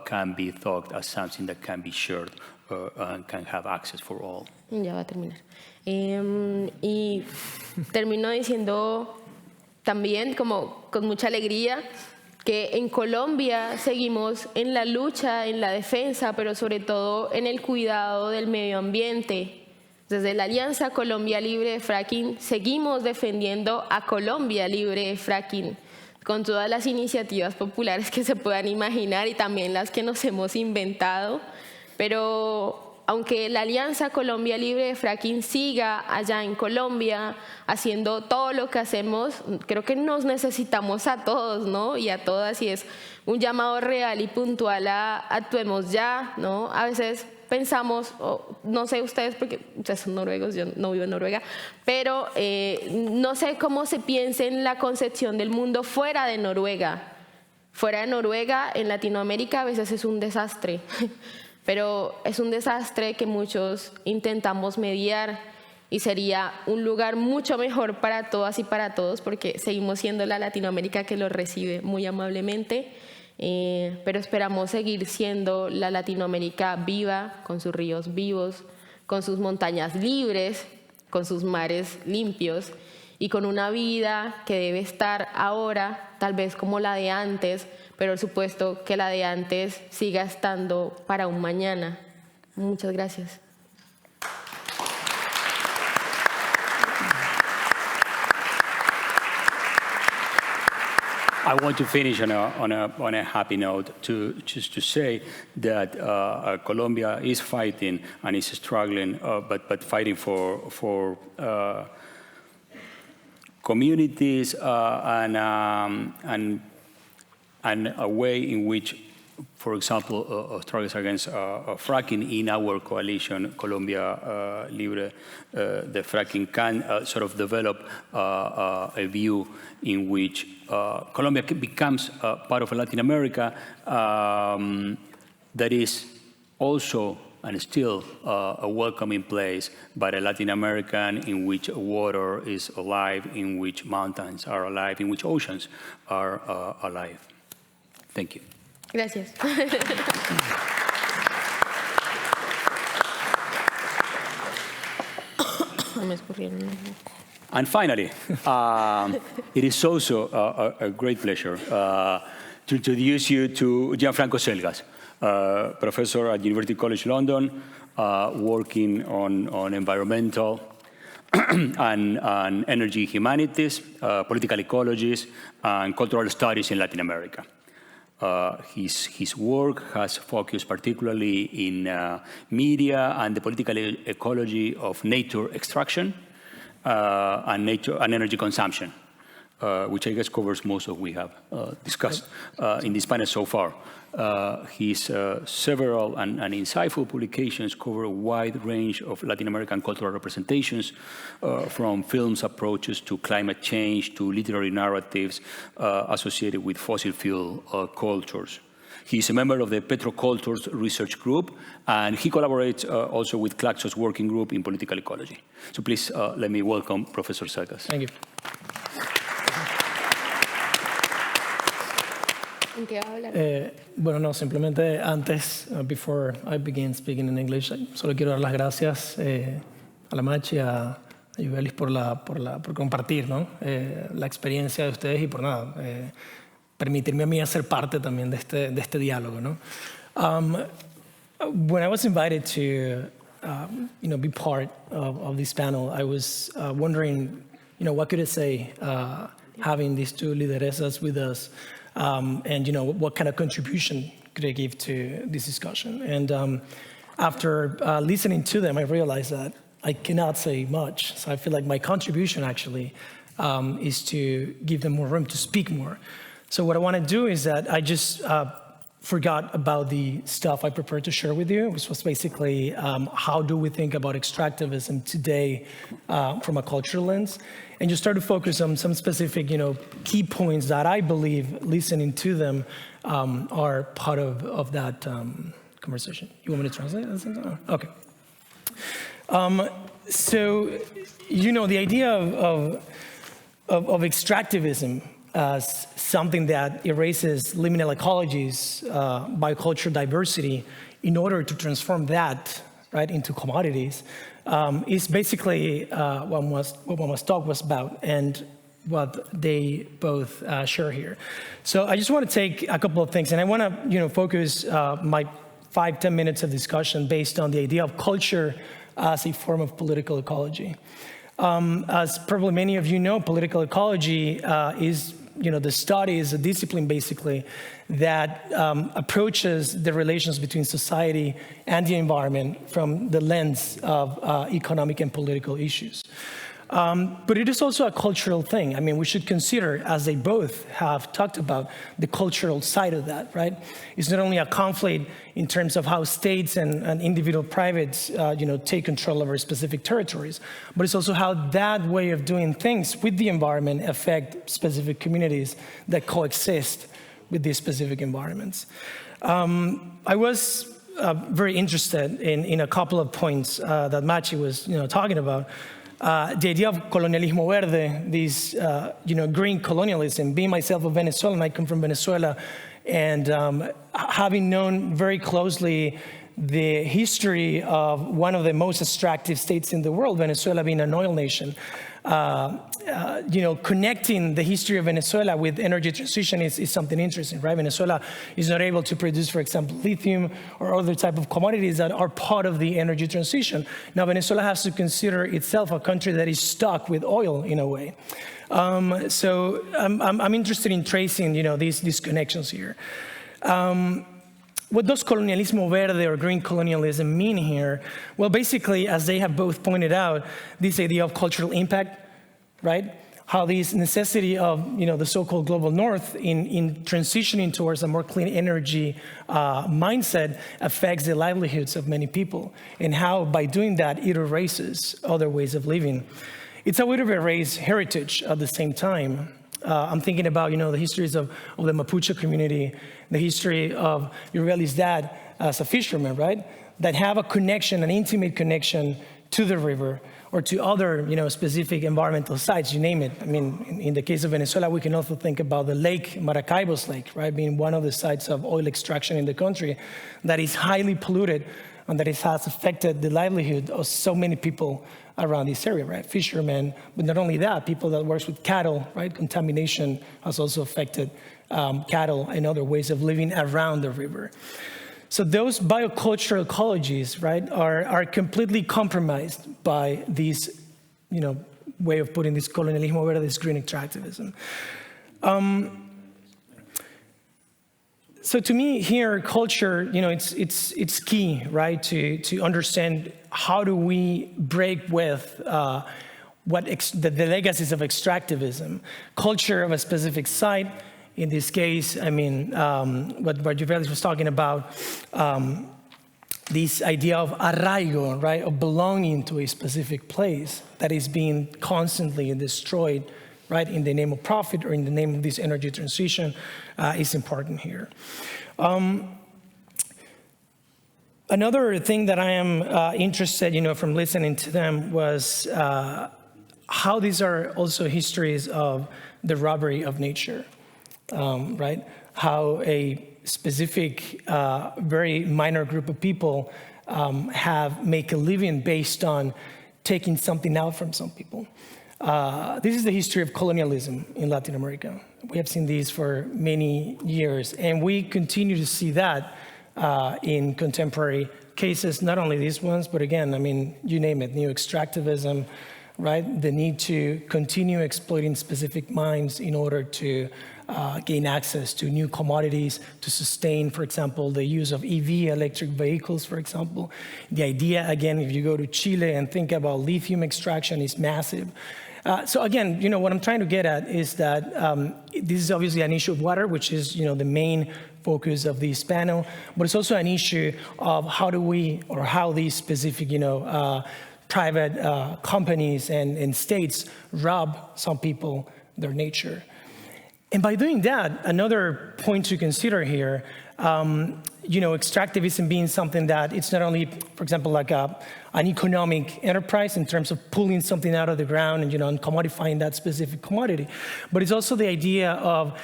can be thought as something that can be shared and can have access for all. Ya va a terminar. Y termino diciendo también, como con mucha alegría, que en Colombia seguimos en la lucha, en la defensa, pero sobre todo en el cuidado del medio ambiente. Desde la Alianza Colombia Libre de Fracking seguimos defendiendo a Colombia Libre de Fracking, con todas las iniciativas populares que se puedan imaginar y también las que nos hemos inventado. Pero aunque la Alianza Colombia Libre de Fracking siga allá en Colombia haciendo todo lo que hacemos, creo que nos necesitamos a todos, ¿no? Y a todas, y es un llamado real y puntual a actuemos ya, ¿no? A veces pensamos, no sé ustedes, porque ustedes son noruegos, yo no vivo en Noruega, pero no sé cómo se piensa en la concepción del mundo fuera de Noruega. Fuera de Noruega, en Latinoamérica, a veces es un desastre. Pero es un desastre que muchos intentamos mediar y sería un lugar mucho mejor para todas y para todos, porque seguimos siendo la Latinoamérica que lo recibe muy amablemente, pero esperamos seguir siendo la Latinoamérica viva, con sus ríos vivos, con sus montañas libres, con sus mares limpios y con una vida que debe estar ahora, tal vez como la de antes, pero por supuesto que la de antes siga estando para un mañana. Muchas gracias. I want to finish on a happy note, just to say that Colombia is fighting and is struggling, but fighting for communities and a way in which, for example, struggles against fracking in our coalition, Colombia Libre de Fracking, can sort of develop a view in which Colombia becomes part of Latin America that is also and still a welcoming place, but a Latin American in which water is alive, in which mountains are alive, in which oceans are alive. Thank you. Gracias. And finally, it is also a great pleasure to introduce you to Gianfranco SELGAS, professor at University College London, working on environmental and energy humanities, political ecologies, and cultural studies in Latin America. His work has focused particularly in media and the political ecology of nature extraction and energy consumption. which I guess covers most of what we have discussed in this panel so far. His several and insightful publications cover a wide range of Latin American cultural representations, from films approaches to climate change to literary narratives associated with fossil fuel cultures. He's a member of the Petrocultures Research Group, and he collaborates also with Claxo's working group in political ecology. So please let me welcome Professor Selgas. Thank you. Bueno, no, simplemente antes, before I begin speaking in English, solo quiero dar las gracias a la Machi, a Yuvelis por compartir, ¿no? La experiencia de ustedes y por nada, permitirme a mí hacer parte también de este diálogo, ¿no? When I was invited to, be part of this panel, I was wondering, what could I say, having these two lideresas with us. And what kind of contribution could I give to this discussion? And after listening to them, I realized that I cannot say much. So I feel like my contribution actually is to give them more room to speak more. So what I want to do is that I just forgot about the stuff I prepared to share with you, which was basically how do we think about extractivism today from a cultural lens, and just start to focus on some specific, key points that I believe, listening to them, are part of that conversation. You want me to translate? Okay. So, the idea of extractivism as something that erases liminal ecologies, biocultural diversity, in order to transform that into commodities, is basically what Mama's talk was about and what they both share here. So I just want to take a couple of things, and I want to focus my 5-10 minutes of discussion based on the idea of culture as a form of political ecology. As probably many of you know, political ecology is the study is a discipline basically that approaches the relations between society and the environment from the lens of economic and political issues. But it is also a cultural thing. I mean, we should consider, as they both have talked about, the cultural side of that, right? It's not only a conflict in terms of how states and individual privates, take control over specific territories, but it's also how that way of doing things with the environment affect specific communities that coexist with these specific environments. I was very interested in a couple of points that Machi was, talking about. The idea of colonialismo verde, this green colonialism. Being myself a Venezuelan, I come from Venezuela, and having known very closely the history of one of the most extractive states in the world, Venezuela being an oil nation, connecting the history of Venezuela with energy transition is something interesting, right? Venezuela is not able to produce, for example, lithium or other type of commodities that are part of the energy transition. Now, Venezuela has to consider itself a country that is stuck with oil in a way. So I'm interested in tracing, these connections here. What does colonialismo verde or green colonialism mean here? Well, basically, as they have both pointed out, this idea of cultural impact, right? How this necessity of, the so-called global north in transitioning towards a more clean energy mindset affects the livelihoods of many people, and how by doing that, it erases other ways of living. It's a way to erase heritage at the same time. I'm thinking about, the histories of the Mapuche community, the history of Yuvelis' dad as a fisherman, right? That have a connection, an intimate connection to the river or to other, specific environmental sites, you name it. I mean, in the case of Venezuela, we can also think about the lake, Maracaibo's lake, right? Being one of the sites of oil extraction in the country that is highly polluted and that it has affected the livelihood of so many people around this area, right? Fishermen, but not only that, people that works with cattle, right? Contamination has also affected cattle and other ways of living around the river. So those biocultural ecologies, right, are completely compromised by this, way of putting this colonialismo verde, this green extractivism. So to me here, culture, it's key, right, to understand how do we break with the legacies of extractivism, culture of a specific site. In this case, I mean, what Yuvelis was talking about, this idea of arraigo, right, of belonging to a specific place that is being constantly destroyed, right, in the name of profit or in the name of this energy transition is important here. Another thing that I am interested, from listening to them was how these are also histories of the robbery of nature, right? How a specific, very minor group of people make a living based on taking something out from some people. This is the history of colonialism in Latin America. We have seen these for many years, and we continue to see that in contemporary cases, not only these ones, but again, I mean, you name it, neo-extractivism, right? The need to continue exploiting specific mines in order to gain access to new commodities, to sustain, for example, the use of EV, electric vehicles, for example. The idea, again, if you go to Chile and think about lithium extraction, is massive. So again, what I'm trying to get at is that this is obviously an issue of water, which is, the main focus of this panel, but it's also an issue of how these specific, private companies and states rob some people their nature. And by doing that, another point to consider here, extractivism being something that it's not only, for example, like an economic enterprise in terms of pulling something out of the ground and, and commodifying that specific commodity, but it's also the idea of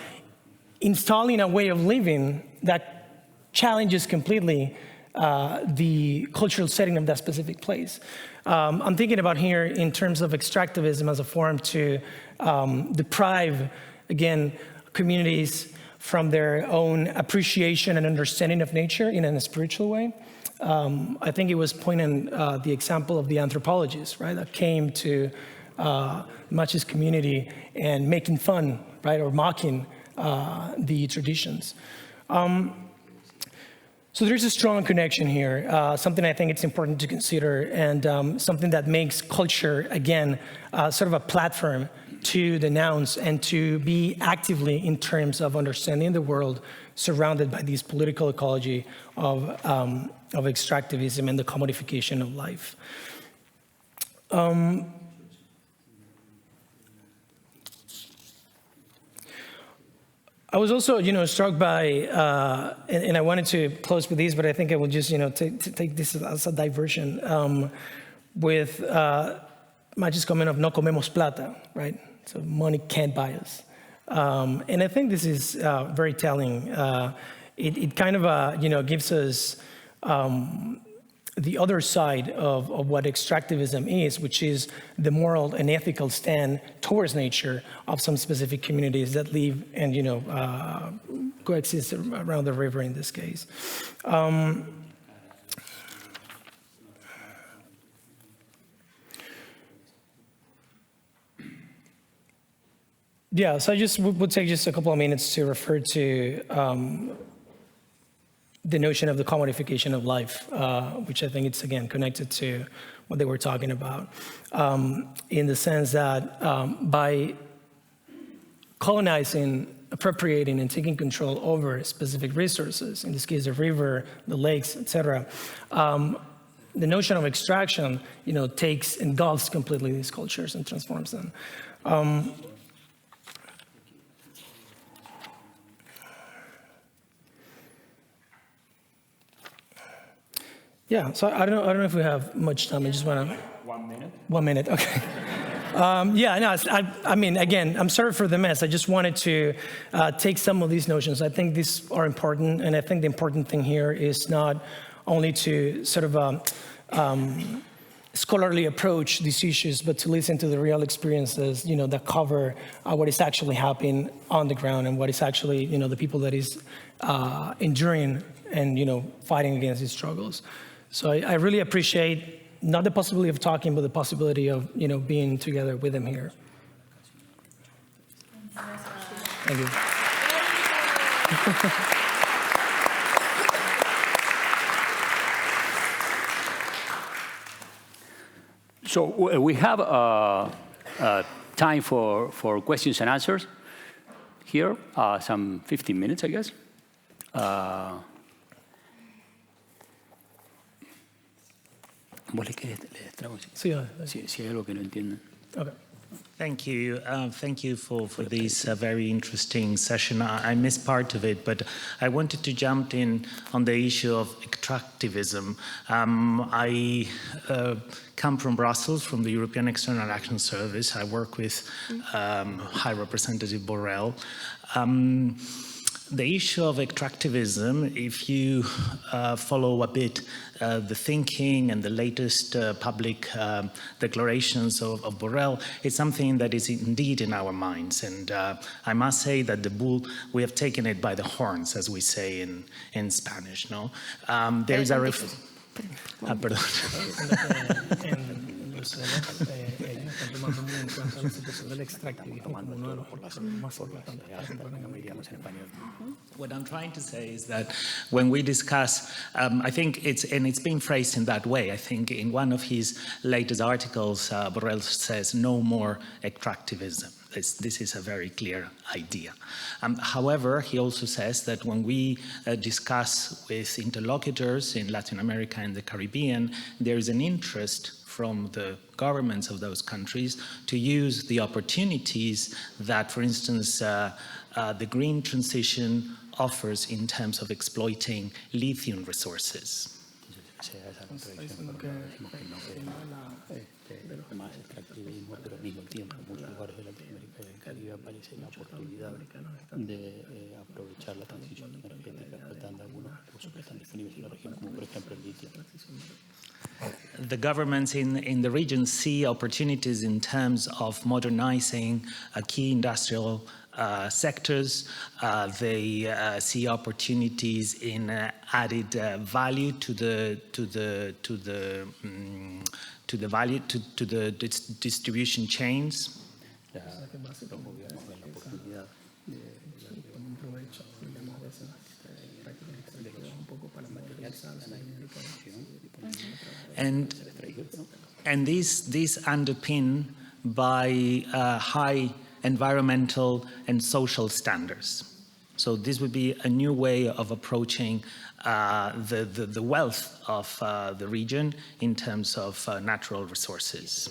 installing a way of living that challenges completely the cultural setting of that specific place. I'm thinking about here in terms of extractivism as a form to deprive, again, communities from their own appreciation and understanding of nature in a spiritual way. I think it was pointing the example of the anthropologists, right, that came to Machi's community and making fun, right, or mocking the traditions. So there's a strong connection here, something I think it's important to consider, and something that makes culture, again, sort of a platform to denounce and to be actively in terms of understanding the world surrounded by this political ecology of extractivism and the commodification of life. I was also, struck by, and I wanted to close with these, but I think I will just, take this as a diversion with Machi's comment of no comemos plata, right? So money can't buy us. And I think this is very telling. It kind of, gives us the other side of what extractivism is, which is the moral and ethical stand towards nature of some specific communities that live and, coexist around the river in this case. Yeah, so I just would take just a couple of minutes to refer to the notion of the commodification of life, which I think it's, again, connected to what they were talking about, in the sense that by colonizing, appropriating, and taking control over specific resources, in this case, the river, the lakes, et cetera, the notion of extraction, engulfs completely these cultures and transforms them. Yeah, so I don't know if we have much time. I just want to. 1 minute. 1 minute, okay. I mean, again, I'm sorry for the mess. I just wanted to take some of these notions. I think these are important, and I think the important thing here is not only to sort of scholarly approach these issues, but to listen to the real experiences, that cover what is actually happening on the ground and what is actually, the people that is enduring and, fighting against these struggles. So I really appreciate not the possibility of talking, but the possibility of, being together with them here. Thank you. So we have time for questions and answers. Here, some 15 minutes, I guess. ¿Vos le querés traducir? Sí, Si hay algo que no entienden. okay. Thank you. Thank you for this very interesting session. I missed part of it, but I wanted to jump in on the issue of extractivism. I come from Brussels, from the European External Action Service. I work with High Representative Borrell. The issue of extractivism, if you follow a bit the thinking and the latest public declarations of Borrell, it's something that is indeed in our minds. And I must say that the bull, we have taken it by the horns, as we say in Spanish. No, there is a perdón. What I'm trying to say is that when we discuss, I think it's been phrased in that way. I think in one of his latest articles, Borrell says no more extractivism. This is a very clear idea. However, he also says that when we discuss with interlocutors in Latin America and the Caribbean, there is an interest from the governments of those countries to use the opportunities that, for instance, the green transition offers in terms of exploiting lithium resources. The governments in the region see opportunities in terms of modernizing key industrial sectors. They see opportunities in added value to the distribution chains. And these underpinned by high environmental and social standards. So this would be a new way of approaching the wealth of the region in terms of natural resources.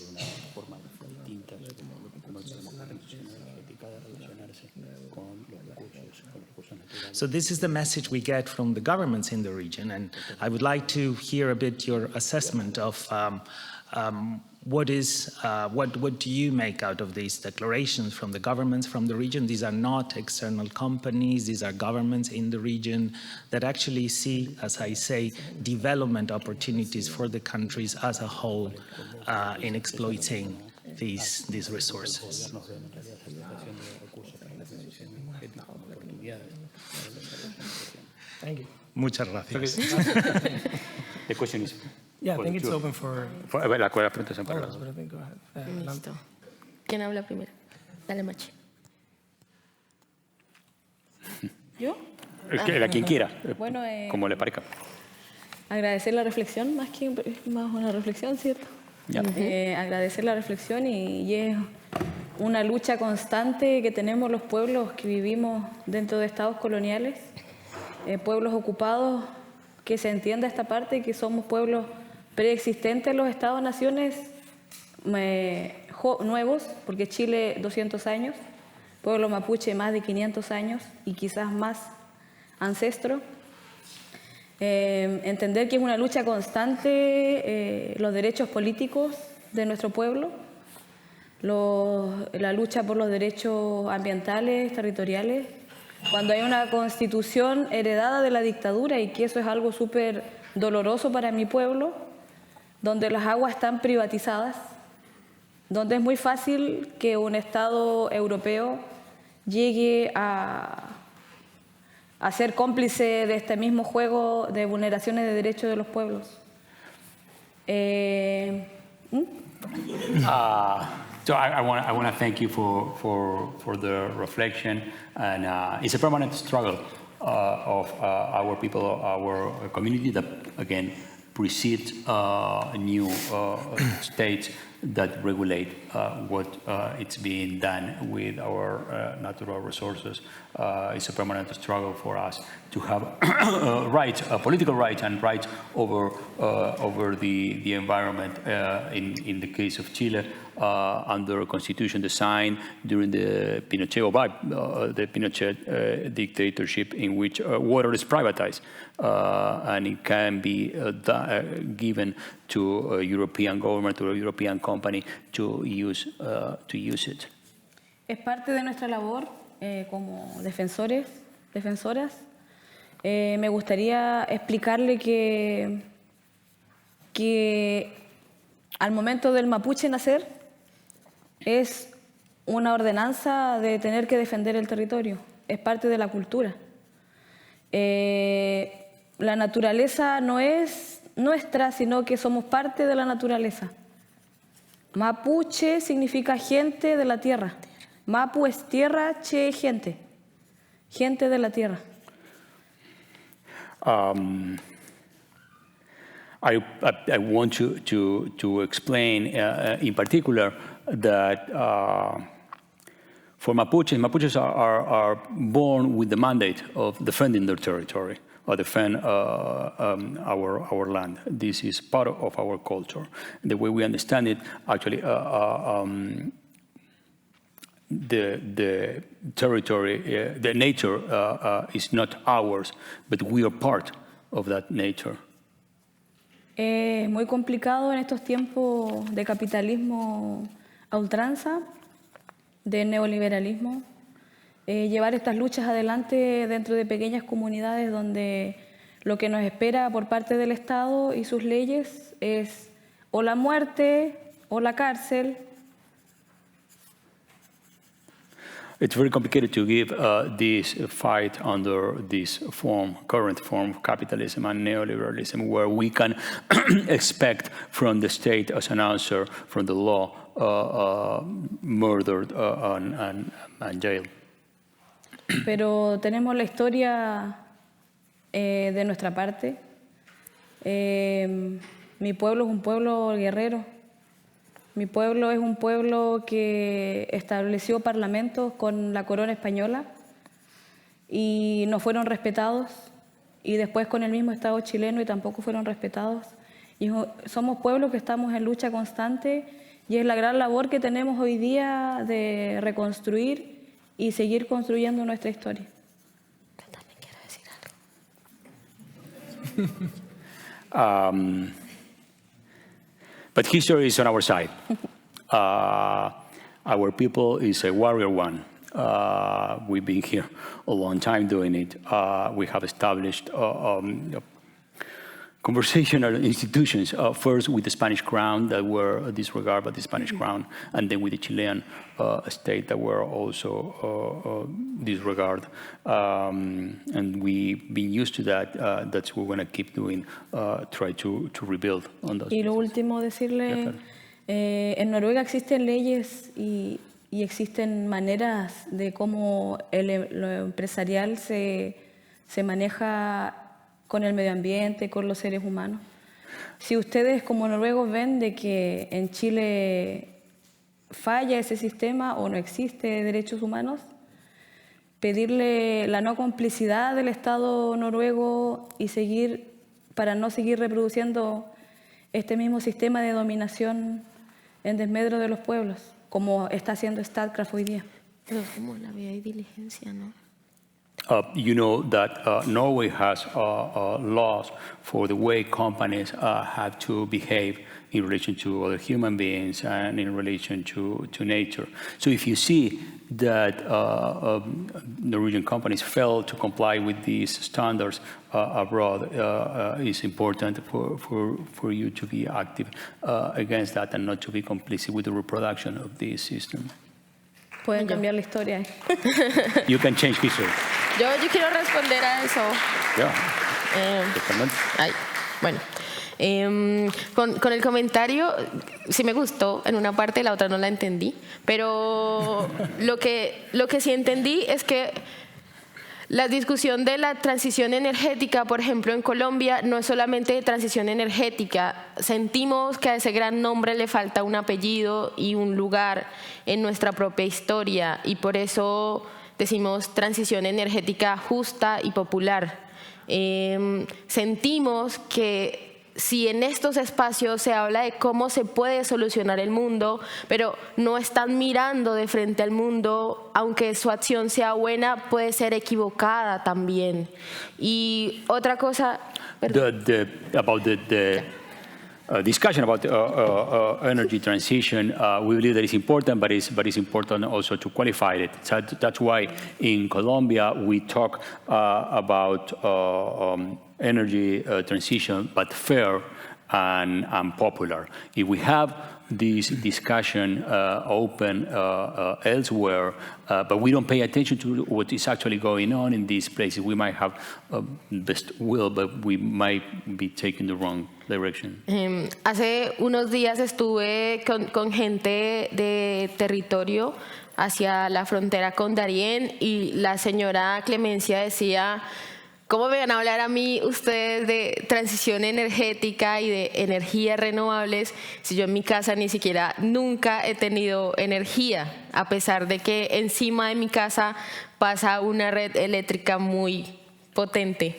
So this is the message we get from the governments in the region, and I would like to hear a bit your assessment of what do you make out of these declarations from the governments from the region? These are not external companies, these are governments in the region that actually see, as I say, development opportunities for the countries as a whole in exploiting these resources. Thank you. Muchas gracias. The question is. Yeah, I think it's open for La presentación para others, but I think go ahead. Listo. ¿Quién habla primero? Dale, Machi. ¿Yo? Quien quiera, Bueno, como le parezca. agradecer la reflexión, más una reflexión, ¿cierto? Ya. Agradecer la reflexión y es una lucha constante que tenemos los pueblos que vivimos dentro de estados coloniales, pueblos ocupados, que se entienda esta parte, que somos pueblos preexistentes en los estados-naciones nuevos, porque Chile 200 años, pueblo mapuche más de 500 años y quizás más ancestro. Entender que es una lucha constante los derechos políticos de nuestro pueblo, la lucha por los derechos ambientales, territoriales, cuando hay una constitución heredada de la dictadura y que eso es algo súper doloroso para mi pueblo, donde las aguas están privatizadas, donde es muy fácil que un Estado europeo llegue a ser cómplice de este mismo juego de vulneraciones de derechos de los pueblos. So I want to thank you for the reflection, and it's a permanent struggle of our people, our community that again precedes new states that regulate what it's being done with our natural resources. It's a permanent struggle for us to have rights, political rights, and rights over the environment. In the case of Chile, under a constitution designed during the Pinochet dictatorship, in which water is privatized, and it can be given to a European government or a European company to use it. Es parte de nuestra labor como defensoras. Me gustaría explicarle que al momento del mapuche nacer es una ordenanza de tener que defender el territorio, es parte de la cultura. La naturaleza no es nuestra, sino que somos parte de la naturaleza. Mapuche significa gente de la tierra. Mapu es tierra, che gente. Gente de la tierra. I want to explain in particular that for Mapuches are born with the mandate of defending their territory or defend our land. This is part of our culture. The way we understand it, actually, the territory, the nature is not ours, but we are part of that nature. Es muy complicado en estos tiempos de capitalismo a ultranza, de neoliberalismo, llevar estas luchas adelante dentro de pequeñas comunidades donde lo que nos espera por parte del Estado y sus leyes es o la muerte o la cárcel. It's very complicated to give this fight under this current form of capitalism and neoliberalism, where we can expect from the state as an answer from the law murdered and jailed. Pero tenemos la historia de nuestra parte. Mi pueblo es un pueblo guerrero. Mi pueblo es un pueblo que estableció parlamentos con la corona española y no fueron respetados, y después con el mismo Estado chileno y tampoco fueron respetados. Y somos pueblos que estamos en lucha constante, y es la gran labor que tenemos hoy día de reconstruir y seguir construyendo nuestra historia. Yo también quiero decir algo. But history is on our side. Our people is a warrior one. We've been here a long time doing it. We have established conversational institutions, first with the Spanish crown that were disregarded by the Spanish crown, and then with the Chilean state that were also disregarded. And we've been used to that. That's what we're going to keep doing, try to rebuild on those. Y lo último, decirle, en Noruega existen leyes y existen maneras de cómo lo empresarial se maneja con el medio ambiente, con los seres humanos. Si ustedes como noruegos ven de que en Chile falla ese sistema o no existe derechos humanos, pedirle la no complicidad del Estado noruego y para no seguir reproduciendo este mismo sistema de dominación en desmedro de los pueblos, como está haciendo Statkraft hoy día. Pero es como la vía de diligencia, ¿no? You know that Norway has laws for the way companies have to behave in relation to other human beings and in relation to nature. So if you see that Norwegian companies fail to comply with these standards abroad, it's important for you to be active against that and not to be complicit with the reproduction of this system. Pueden cambiar la historia. You can change history. Yo quiero responder a eso. Bueno, con el comentario sí me gustó en una parte, la otra no la entendí, pero lo que sí entendí es que La discusión de la transición energética, por ejemplo, en Colombia, no es solamente de transición energética. Sentimos que a ese gran nombre le falta un apellido y un lugar en nuestra propia historia, y por eso decimos transición energética justa y popular. Sentimos que si en estos espacios se habla de cómo se puede solucionar el mundo, pero no están mirando de frente al mundo, aunque su acción sea buena, puede ser equivocada también. Y otra cosa... About the discussion about energy transition, we believe that it's important, but it's important also to qualify it. So that's why in Colombia we talk about energy transition, but fair and popular. If we have this discussion open elsewhere, but we don't pay attention to what is actually going on in these places, we might have best will, but we might be taking the wrong direction. Hace unos días estuve con gente de territorio hacia la frontera con Darién, y la señora Clemencia decía: ¿cómo me van a hablar a mí ustedes de transición energética y de energías renovables si yo en mi casa ni siquiera nunca he tenido energía, a pesar de que encima de mi casa pasa una red eléctrica muy potente?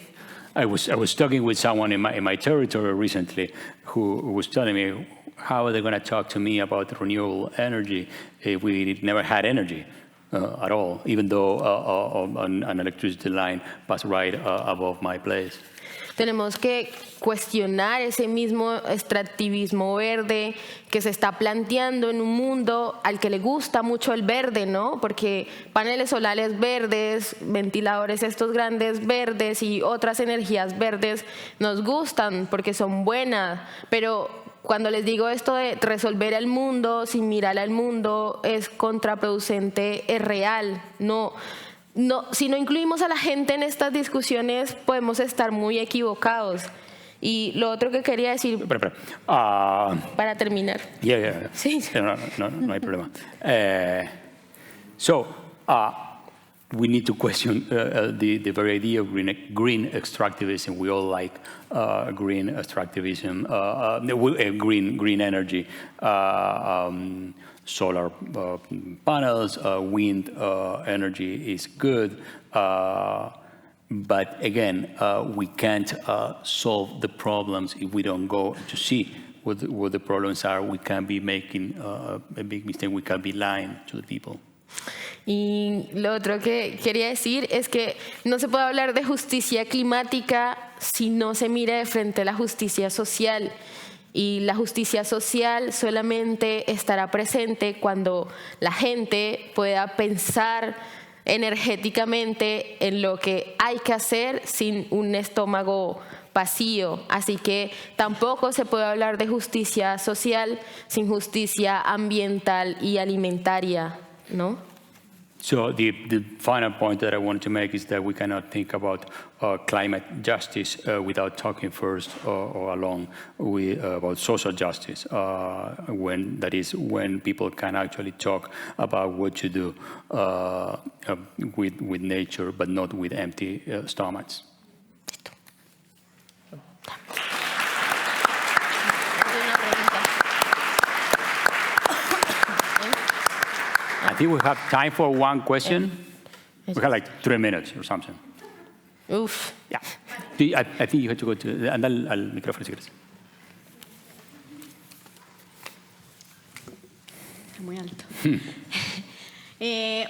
I was talking with someone in my territory recently who was telling me, how are they going to talk to me about renewable energy if we never had energy at all, even though an electricity line passed right above my place? Tenemos que cuestionar ese mismo extractivismo verde que se está planteando en un mundo al que le gusta mucho el verde, ¿no? Porque paneles solares verdes, ventiladores estos grandes verdes y otras energías verdes nos gustan porque son buenas, pero cuando les digo esto de resolver el mundo sin mirar al mundo es contraproducente, es real. Si no incluimos a la gente en estas discusiones, podemos estar muy equivocados. Y lo otro que quería decir, para terminar. Yeah. Sí. No hay problema. We need to question the very idea of green extractivism. We all like green extractivism, green energy, solar panels, wind energy is good. But again, we can't solve the problems if we don't go to see what the problems are. We can be making a big mistake. We can be lying to the people. Y lo otro que quería decir es que no se puede hablar de justicia climática si no se mira de frente la justicia social. Y la justicia social solamente estará presente cuando la gente pueda pensar energéticamente en lo que hay que hacer sin un estómago vacío. Así que tampoco se puede hablar de justicia social sin justicia ambiental y alimentaria, ¿no? So the final point that I wanted to make is that we cannot think about climate justice without talking first or along about social justice, when people can actually talk about what to do with nature, but not with empty stomachs. I think we have time for one question. We have like 3 minutes or something. Uf. Yeah. I think you have to go to... Anda al micrófono si quieres. Muy alto.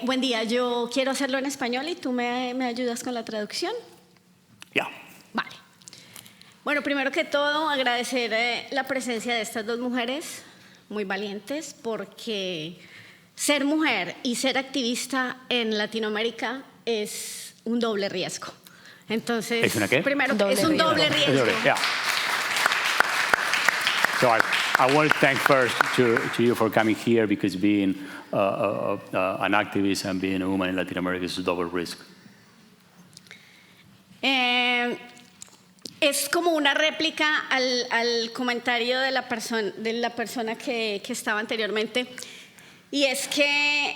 Buen día, yo quiero hacerlo en español y tú me ayudas con la traducción. Yeah. Vale. Bueno, primero que todo, agradecer la presencia de estas dos mujeres muy valientes, porque ser mujer y ser activista en Latinoamérica es un doble riesgo. Entonces, ¿Es una qué? Primero, es un doble riesgo. Yeah. So I want to thank first to you for coming here, because being an activist and being a woman in Latin America is a double risk. Es como una réplica al comentario de la persona que estaba anteriormente, y es que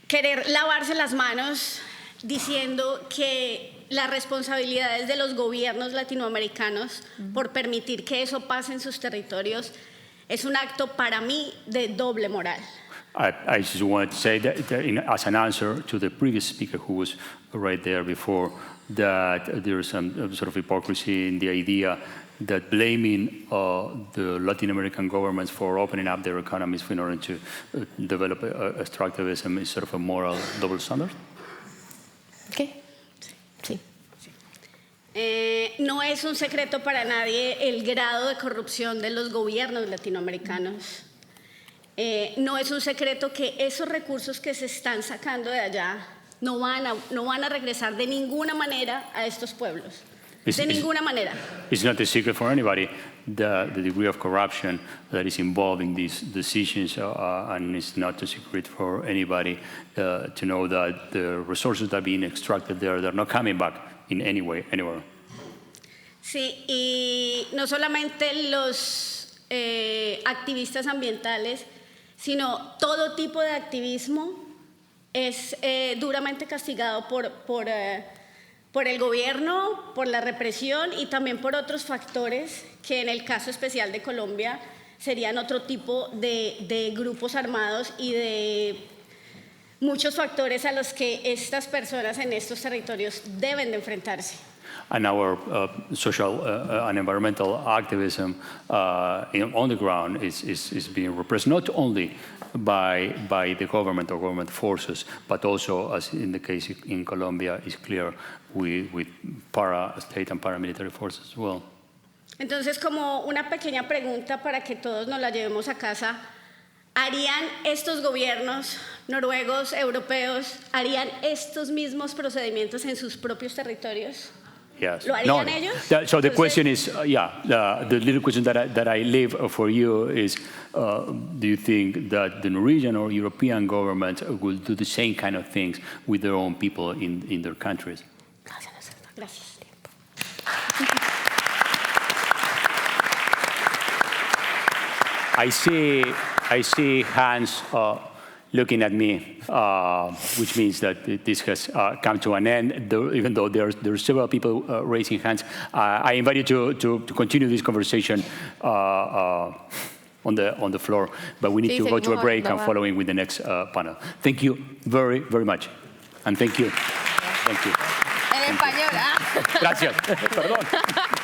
querer lavarse las manos diciendo que la responsabilidad es de los gobiernos latinoamericanos por permitir que eso pase en sus territorios es un acto para mí de doble moral. I just wanted to say that as an answer to the previous speaker who was right there before, that there is some sort of hypocrisy in the idea that blaming the Latin American governments for opening up their economies in order to develop extractivism is sort of a moral double standard. Okay. Sí. No es un secreto para nadie el grado de corrupción de los gobiernos latinoamericanos. No es un secreto que esos recursos que se están sacando de allá no van a regresar de ninguna manera a estos pueblos. De ninguna manera. It's not a secret for anybody the degree of corruption that is involved in these decisions, and it's not a secret for anybody to know that the resources that are being extracted there, they're not coming back in any way, anywhere. Sí, y no solamente los activistas ambientales, sino todo tipo de activismo es duramente castigado por el gobierno, por la represión y también por otros factores que en el caso especial de Colombia serían otro tipo de grupos armados y de muchos factores a los que estas personas en estos territorios deben de enfrentarse. And our social and environmental activism on the ground is being repressed not only by the government or government forces, but also, as in the case in Colombia, is clear with para-state and paramilitary forces as well. Entonces, como una pequeña pregunta para que todos nos la llevemos a casa, ¿harían estos gobiernos noruegos, europeos, harían estos mismos procedimientos en sus propios territorios? Yes. ¿Lo harían ellos? So the question is, the little question that I leave for you is, do you think that the Norwegian or European government will do the same kind of things with their own people in their countries? Gracias. I see hands looking at me, which means that this has come to an end, even though there are several people raising hands. I invite you to continue this conversation on the floor, but we need to go to a break and following with the next panel. Thank you very, very much. And thank you. Thank you. En español, Gracias. Perdón.